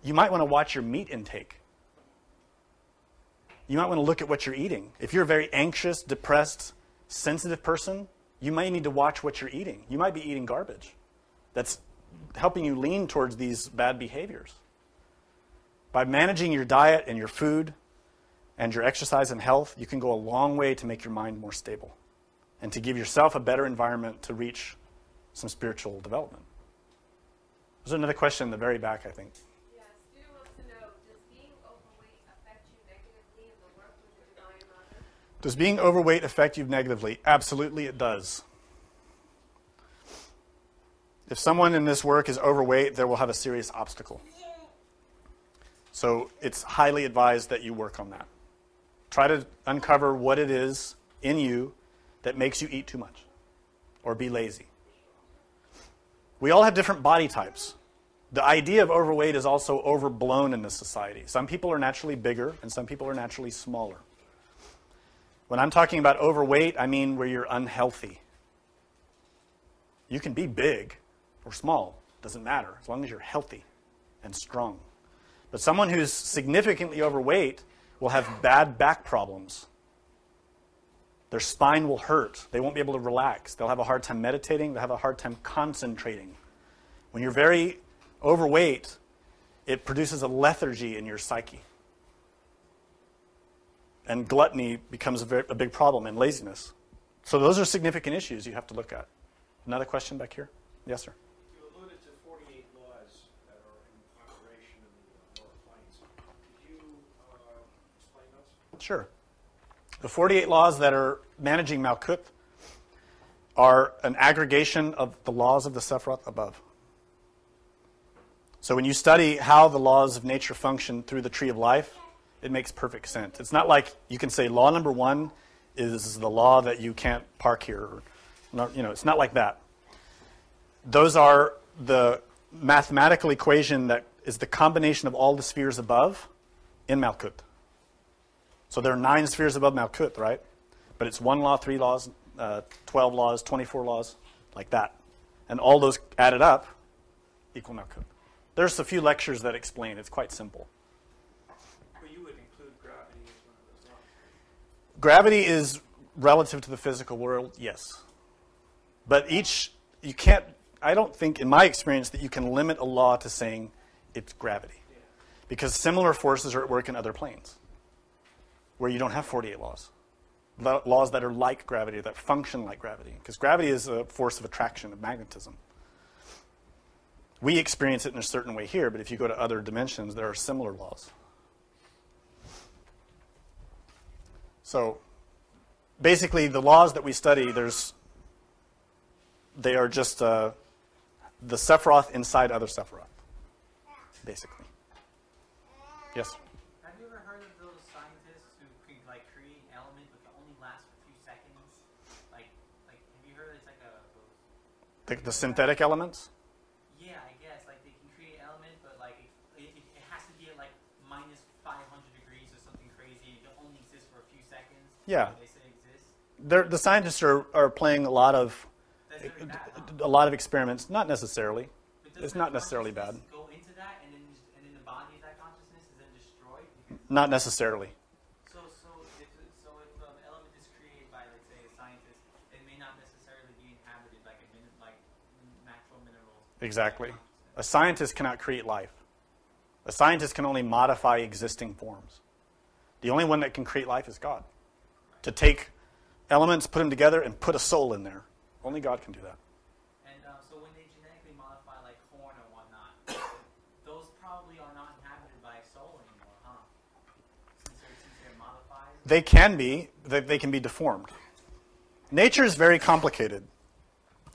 you might want to watch your meat intake. You might want to look at what you're eating. If you're a very anxious, depressed, sensitive person, you might need to watch what you're eating. You might be eating garbage. That's helping you lean towards these bad behaviors. By managing your diet and your food and your exercise and health, you can go a long way to make your mind more stable and to give yourself a better environment to reach some spiritual development. There's another question in the very back, I think. Yes, Stu wants to know, does being overweight affect you negatively in the work with the Divine Mother? Does being overweight affect you negatively? Absolutely it does. If someone in this work is overweight, they will have a serious obstacle. So it's highly advised that you work on that. Try to uncover what it is in you that makes you eat too much or be lazy. We all have different body types. The idea of overweight is also overblown in this society. Some people are naturally bigger and some people are naturally smaller. When I'm talking about overweight, I mean where you're unhealthy. You can be big or small, doesn't matter, as long as you're healthy and strong. But someone who's significantly overweight will have bad back problems. Their spine will hurt. They won't be able to relax. They'll have a hard time meditating. They'll have a hard time concentrating. When you're very overweight, it produces a lethargy in your psyche. and gluttony becomes a big problem, and laziness. So those are significant issues you have to look at. Another question back here? Yes, sir. You alluded to 48 laws that are in operation in the lower planes. Could you explain those? Sure. The 48 laws that are managing Malkuth are an aggregation of the laws of the Sephiroth above. So when you study how the laws of nature function through the tree of life, it makes perfect sense. It's not like you can say law number 1 is the law that you can't park here. Or, it's not like that. Those are the mathematical equation that is the combination of all the spheres above in Malkuth. So there are 9 spheres above Malkuth, right? But it's 1 law, 3 laws, 12 laws, 24 laws, like that. And all those added up equal Malkuth. There's a few lectures that explain. It's quite simple. But you would include gravity as one of those laws. Gravity is relative to the physical world, yes. But you can't, I don't think, in my experience, that you can limit a law to saying it's gravity. Yeah. Because similar forces are at work in other planes where you don't have 48 laws. Laws that are like gravity, that function like gravity. Because gravity is a force of attraction, of magnetism. We experience it in a certain way here, but if you go to other dimensions, there are similar laws. So basically, the laws that we study, they are just the Sephiroth inside other Sephiroth, basically. Yes? Have you ever heard of those scientists who can create an element but can only last for a few seconds? Like have you heard it's The synthetic elements? Yeah, I guess. They can create an element, but it has to be at minus 500 degrees or something crazy. It can only exist for a few seconds. Yeah. They say it exists. The scientists are playing a lot of That's very bad, huh? a lot of experiments. Not necessarily. But doesn't It's not that necessarily bad. consciousness go into that, and then the body of that consciousness is then destroyed? Not necessarily. So if an element is created by, let's say, a scientist, it may not necessarily be inhabited like natural minerals. Exactly. A scientist cannot create life. A scientist can only modify existing forms. The only one that can create life is God. To take elements, put them together, and put a soul in there. Only God can do that. And so when they genetically modify corn or whatnot, those probably are not inhabited by a soul anymore, huh? Since they're modified? They can be. They can be deformed. Nature is very complicated.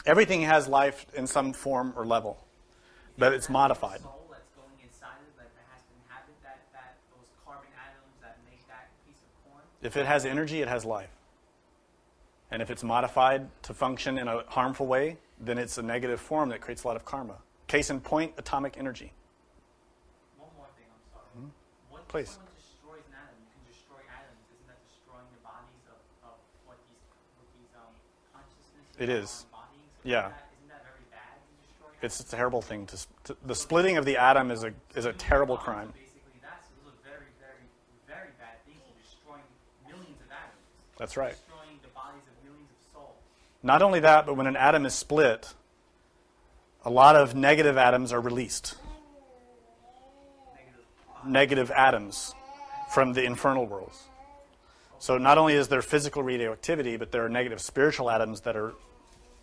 Everything has life in some form or level, but it's modified. Soul that's going inside it, that has to inhabit those carbon atoms that make that piece of corn? If it has energy, it has life. And if it's modified to function in a harmful way, then it's a negative form that creates a lot of karma. Case in point, atomic energy. One more thing, I'm sorry. When Please. someone destroys an atom, you can destroy atoms. Isn't that destroying the bodies of what these consciousnesses It is. are embodying? So Yeah. Isn't that very bad to destroy It's a terrible thing. The splitting of the atom is a terrible crime. Basically, those are very, very, very bad things. You're destroying millions of atoms. That's right. Destroying the bodies of millions of souls. Not only that, but when an atom is split, a lot of negative atoms are released. Negative atoms from the infernal worlds. So not only is there physical radioactivity, but there are negative spiritual atoms that are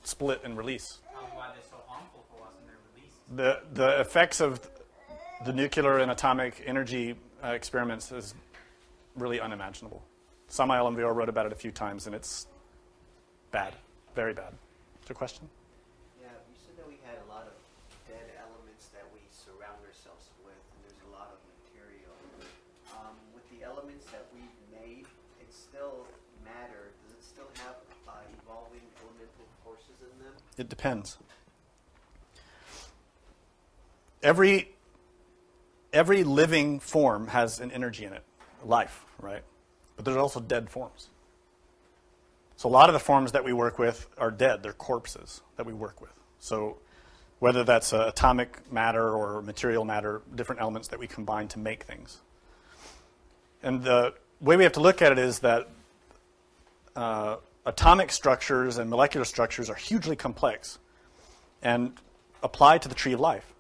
split and released. Probably why they're so harmful for us and they're released. The effects of the nuclear and atomic energy experiments is really unimaginable. Samael Aumviro wrote about it a few times, and it's bad, very bad. Is there a question? Yeah, you said that we had a lot of dead elements that we surround ourselves with, and there's a lot of material. With the elements that we've made, it's still matter. Does it still have evolving elemental forces in them? It depends. Every living form has an energy in it, life, right? But there's also dead forms. So a lot of the forms that we work with are dead. They're corpses that we work with. So whether that's atomic matter or material matter, different elements that we combine to make things. And the way we have to look at it is that atomic structures and molecular structures are hugely complex and apply to the tree of life.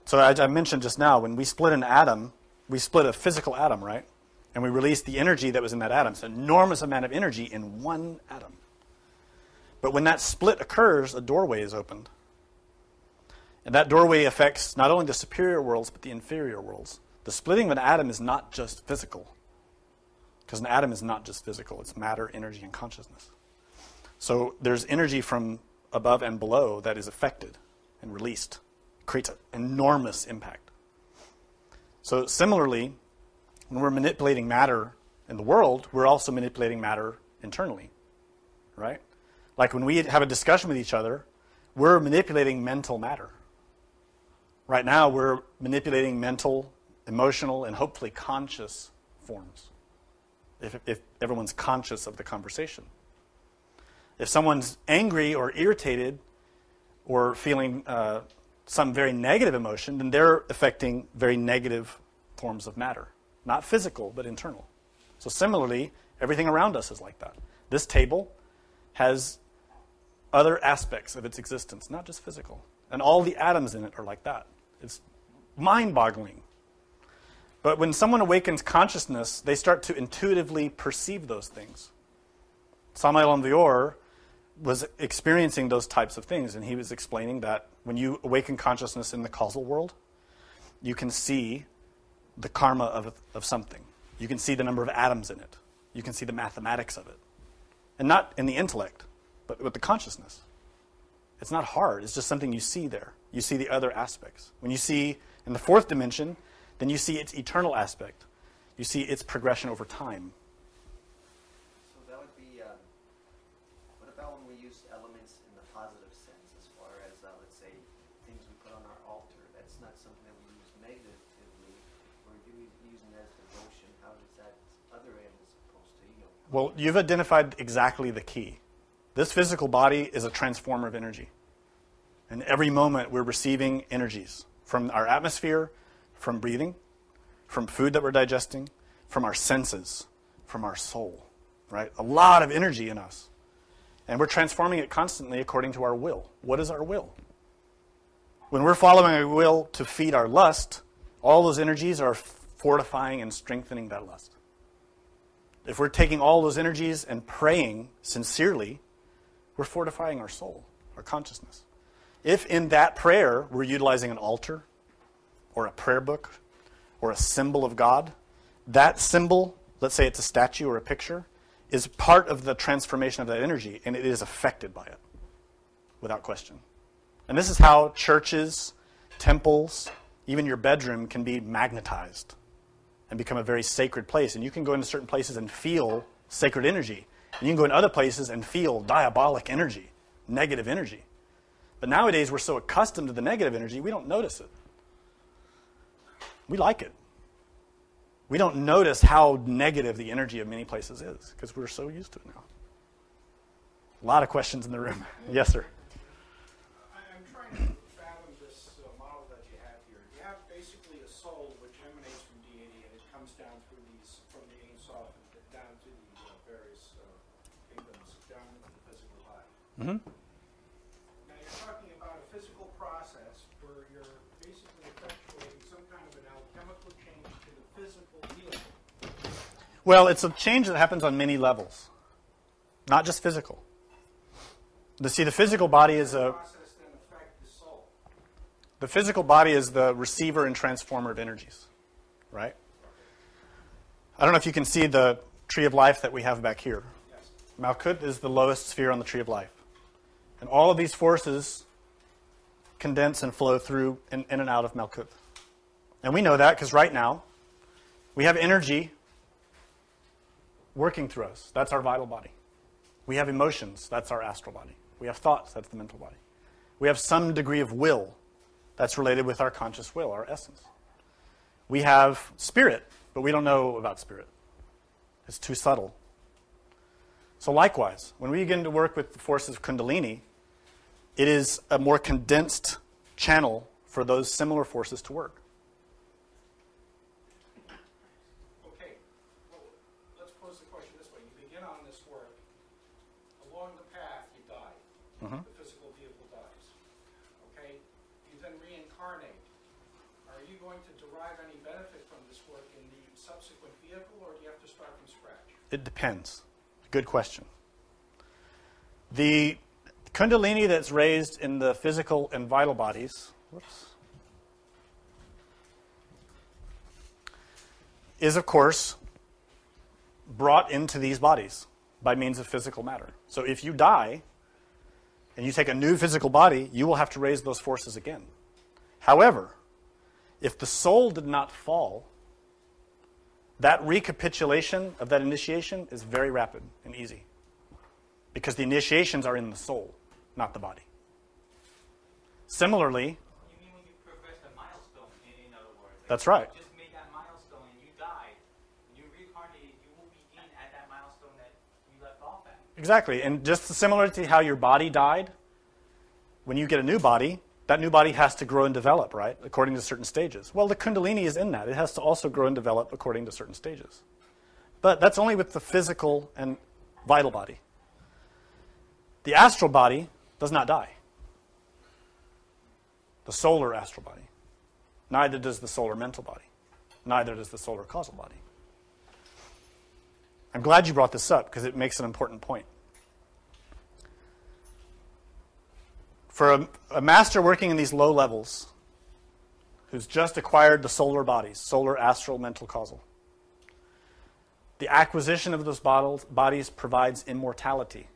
So as I mentioned just now, when we split an atom, we split a physical atom, right? And we released the energy that was in that atom. It's an enormous amount of energy in one atom. But when that split occurs, a doorway is opened. And that doorway affects not only the superior worlds, but the inferior worlds. The splitting of an atom is not just physical. Because an atom is not just physical. It's matter, energy, and consciousness. So there's energy from above and below that is affected and released. It creates an enormous impact. So similarly, when we're manipulating matter in the world, we're also manipulating matter internally. Right? Like when we have a discussion with each other, we're manipulating mental matter. Right now, we're manipulating mental, emotional, and hopefully conscious forms. If everyone's conscious of the conversation. If someone's angry or irritated or feeling some very negative emotion, then they're affecting very negative forms of matter. Not physical, but internal. So similarly, everything around us is like that. This table has other aspects of its existence, not just physical. And all the atoms in it are like that. It's mind-boggling. But when someone awakens consciousness, they start to intuitively perceive those things. Samael Aun Weor was experiencing those types of things, and he was explaining that when you awaken consciousness in the causal world, you can see the karma of something. You can see the number of atoms in it. You can see the mathematics of it. And not in the intellect, but with the consciousness. It's not hard. It's just something you see there. You see the other aspects. When you see in the fourth dimension, then you see its eternal aspect. You see its progression over time. So that would be, what about when we use elements in the positive sense, as far as, let's say, things we put on our altar? That's not something that we use negatively. We're using it as devotion. How does that other end is supposed to heal? Well, you've identified exactly the key. This physical body is a transformer of energy. And every moment we're receiving energies from our atmosphere, from breathing, from food that we're digesting, from our senses, from our soul, right? A lot of energy in us. And we're transforming it constantly according to our will. What is our will? When we're following our will to feed our lust, all those energies are fortifying and strengthening that lust. If we're taking all those energies and praying sincerely, we're fortifying our soul, our consciousness. If in that prayer we're utilizing an altar or a prayer book or a symbol of God, that symbol, let's say it's a statue or a picture, is part of the transformation of that energy, and it is affected by it, without question. And this is how churches, temples, even your bedroom can be magnetized and become a very sacred place. And you can go into certain places and feel sacred energy. And you can go in other places and feel diabolic energy, negative energy. But nowadays, we're so accustomed to the negative energy, we don't notice it. We like it. We don't notice how negative the energy of many places is because we're so used to it now. A lot of questions in the room. Yes, sir. I'm trying to fathom this model that you have here. You have basically a soul which emanates from deity, and it comes down through these, from the Ein Sof down to the various kingdoms, down into the physical body. Mm-hmm. Now you're talking about a physical process where you're basically effectuating some kind of an alchemical change to the physical vehicle. Well, it's a change that happens on many levels, not just physical. See, the physical body is a... Process then affect the soul. The physical body is the receiver and transformer of energies, right? I don't know if you can see the tree of life that we have back here. Yes. Malkut is the lowest sphere on the tree of life. And all of these forces condense and flow through in and out of Malkut. And we know that because right now we have energy working through us. That's our vital body. We have emotions. That's our astral body. We have thoughts. That's the mental body. We have some degree of will. That's related with our conscious will, our essence. We have spirit, but we don't know about spirit. It's too subtle. So likewise, when we begin to work with the forces of Kundalini, it is a more condensed channel for those similar forces to work. Okay, well, let's pose the question this way. You begin on this work. Along the path, you die. Mm-hmm. The physical vehicle dies. Okay? You then reincarnate. Are are you going to derive any benefit from this work in the subsequent vehicle, or do you have to start from scratch? It depends. Good question. The Kundalini that's raised in the physical and vital bodies, is of course brought into these bodies by means of physical matter. So if you die and you take a new physical body, you will have to raise those forces again. However, if the soul did not fall, that recapitulation of that initiation is very rapid and easy, because the initiations are in the soul, not the body. Similarly, You mean when you progress a milestone, in other words? Like that's right. You just made that milestone and you died, and you reincarnated, you will begin at that milestone that you left off at. Exactly. And just similar to how your body died, when you get a new body, that new body has to grow and develop, right, according to certain stages. Well, the Kundalini is in that. It has to also grow and develop according to certain stages. But that's only with the physical and vital body. The astral body does not die. The solar astral body. Neither does the solar mental body. Neither does the solar causal body. I'm glad you brought this up because it makes an important point. For a master working in these low levels, who's just acquired the solar bodies, solar, astral, mental, causal, the acquisition of those bodies provides immortality.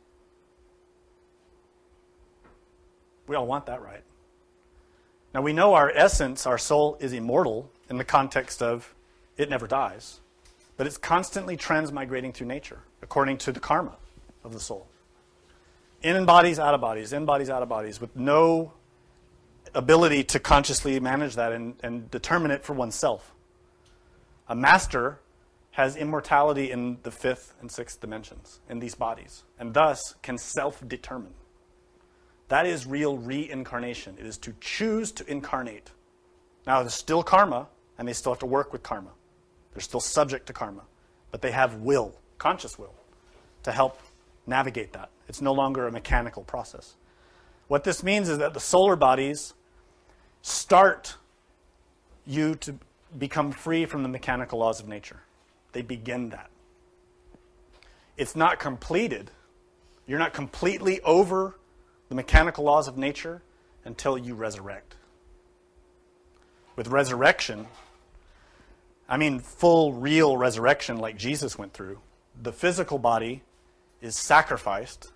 We all want that, right? Now, we know our essence, our soul, is immortal in the context of it never dies, but it's constantly transmigrating through nature according to the karma of the soul. In bodies, out of bodies, in bodies, out of bodies, with no ability to consciously manage that and determine it for oneself. A master has immortality in the fifth and sixth dimensions, in these bodies, and thus can self-determine. That is real reincarnation. It is to choose to incarnate. Now, there's still karma, and they still have to work with karma. They're still subject to karma, but they have will, conscious will, to help navigate that. It's no longer a mechanical process. What this means is that the solar bodies start you to become free from the mechanical laws of nature. They begin that. It's not completed. You're not completely over the mechanical laws of nature until you resurrect. With resurrection, I mean full, real resurrection like Jesus went through. The physical body is sacrificed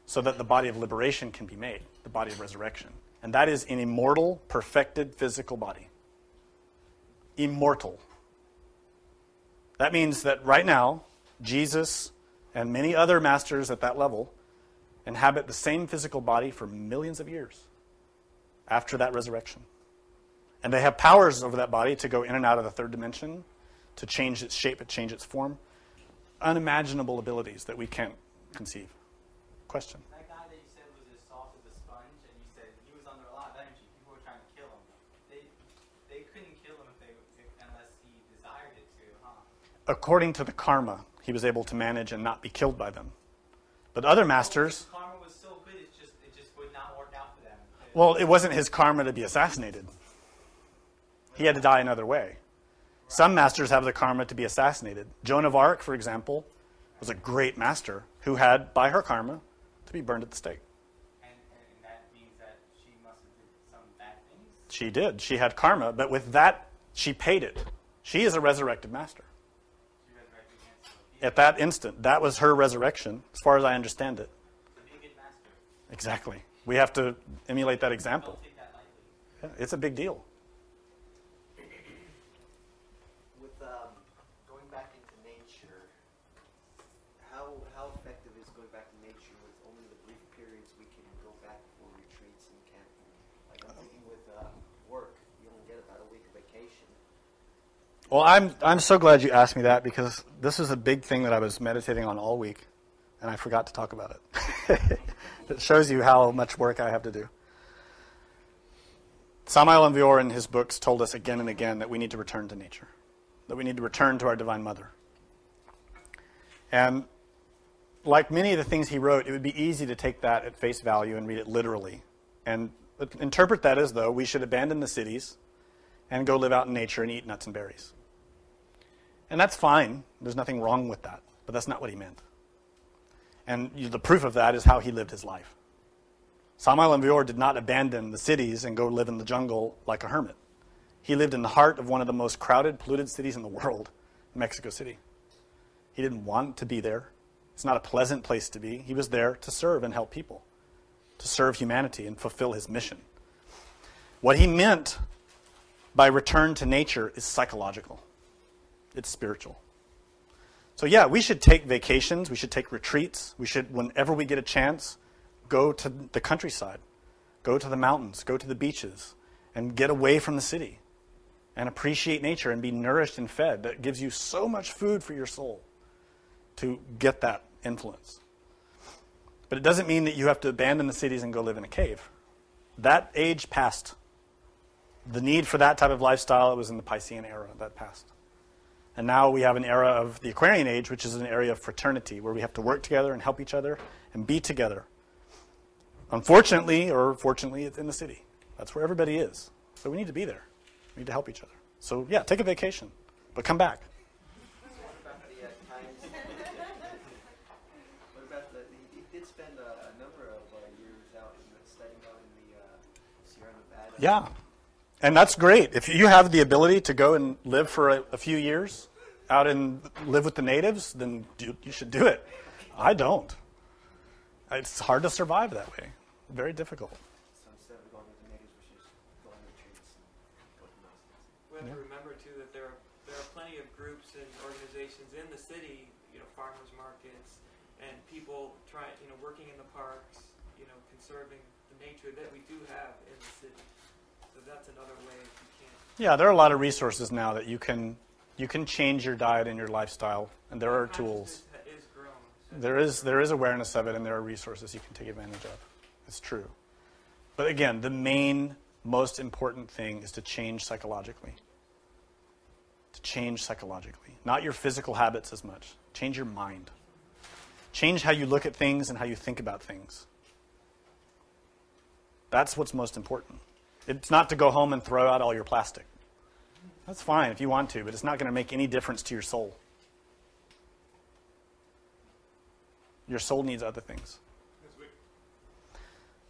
so that the body of liberation can be made, the body of resurrection. And that is an immortal, perfected physical body. Immortal. That means that right now, Jesus and many other masters at that level inhabit the same physical body for millions of years after that resurrection. And they have powers over that body to go in and out of the third dimension, to change its shape, to change its form. Unimaginable abilities that we can't conceive. Question? That guy that you said was as soft as a sponge, and you said he was under a lot of energy. People were trying to kill him. They couldn't kill him unless he desired it to, huh? According to the karma, he was able to manage and not be killed by them. But other masters... Karma was so good, it just would not work out for them. Well, it wasn't his karma to be assassinated. He had to die another way. Some masters have the karma to be assassinated. Joan of Arc, for example, was a great master who had, by her karma, to be burned at the stake. And that means that she must have did some bad things? She did. She had karma, but with that, she paid it. She is a resurrected master. She resurrected against the At that instant, that was her resurrection, as far as I understand it. to be a good master. Exactly. We have to emulate that example. Don't take that lightly. Yeah, it's a big deal. With going back into nature, how effective is going back to nature with only the brief periods we can go back for retreats and camping? Like I'm thinking with work, you only get about a week of vacation. Well, I'm so glad you asked me that, because this is a big thing that I was meditating on all week, and I forgot to talk about it. It shows you how much work I have to do. Samael Aun Weor in his books told us again and again that we need to return to nature, that we need to return to our Divine Mother. And like many of the things he wrote, it would be easy to take that at face value and read it literally, and interpret that as though we should abandon the cities and go live out in nature and eat nuts and berries. And that's fine. There's nothing wrong with that. But that's not what he meant. And the proof of that is how he lived his life. Samael Aun Weor did not abandon the cities and go live in the jungle like a hermit. He lived in the heart of one of the most crowded, polluted cities in the world, Mexico City. He didn't want to be there. It's not a pleasant place to be. He was there to serve and help people, to serve humanity and fulfill his mission. What he meant by return to nature is psychological. It's spiritual. So yeah, we should take vacations. We should take retreats. We should, whenever we get a chance, go to the countryside, go to the mountains, go to the beaches, and get away from the city and appreciate nature and be nourished and fed. That gives you so much food for your soul to get that influence. But it doesn't mean that you have to abandon the cities and go live in a cave. That age passed. The need for that type of lifestyle, it was in the Piscean era, that passed. And now we have an era of the Aquarian age, which is an area of fraternity, where we have to work together and help each other and be together. Unfortunately, or fortunately, it's in the city. That's where everybody is. So we need to be there. We need to help each other. So yeah, take a vacation, but come back. He did spend a number of years out studying out in the Sierra Nevada. Yeah. And that's great. If you have the ability to go and live for a few years out and live with the natives, then you should do it. I don't. It's hard to survive that way. Very difficult. So instead of going with the natives, we should just go on retreats and go to Gnostics. We have to remember too that there are plenty of groups and organizations in the city, farmers markets, and people working in the parks, conserving the nature that we do have in the city. So that's another way if you can. Yeah, there are a lot of resources now that you can change your diet and your lifestyle, and there are tools. Is grown. So There is awareness of it, and there are resources you can take advantage of. It's true. But again, the most important thing is to change psychologically. To change psychologically. Not your physical habits as much. Change your mind. Change how you look at things and how you think about things. That's what's most important. It's not to go home and throw out all your plastic. That's fine if you want to, but it's not going to make any difference to your soul. Your soul needs other things.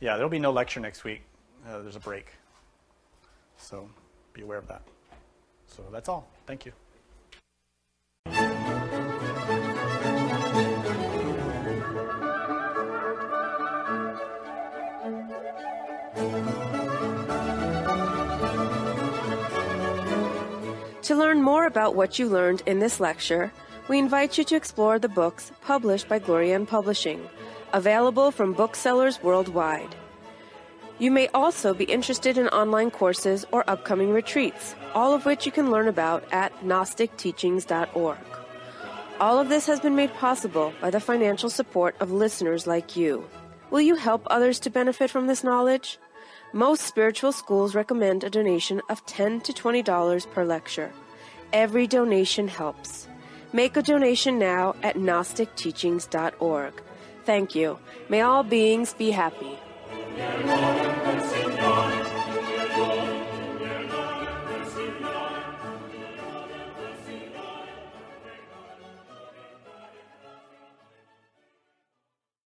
Yeah, there'll be no lecture next week. There's a break. So be aware of that. So that's all. Thank you. To learn more about what you learned in this lecture, we invite you to explore the books published by Glorian Publishing, available from booksellers worldwide. You may also be interested in online courses or upcoming retreats, all of which you can learn about at gnosticteachings.org. All of this has been made possible by the financial support of listeners like you. Will you help others to benefit from this knowledge? Most spiritual schools recommend a donation of $10 to $20 per lecture. Every donation helps. Make a donation now at gnosticteachings.org. Thank you. May all beings be happy.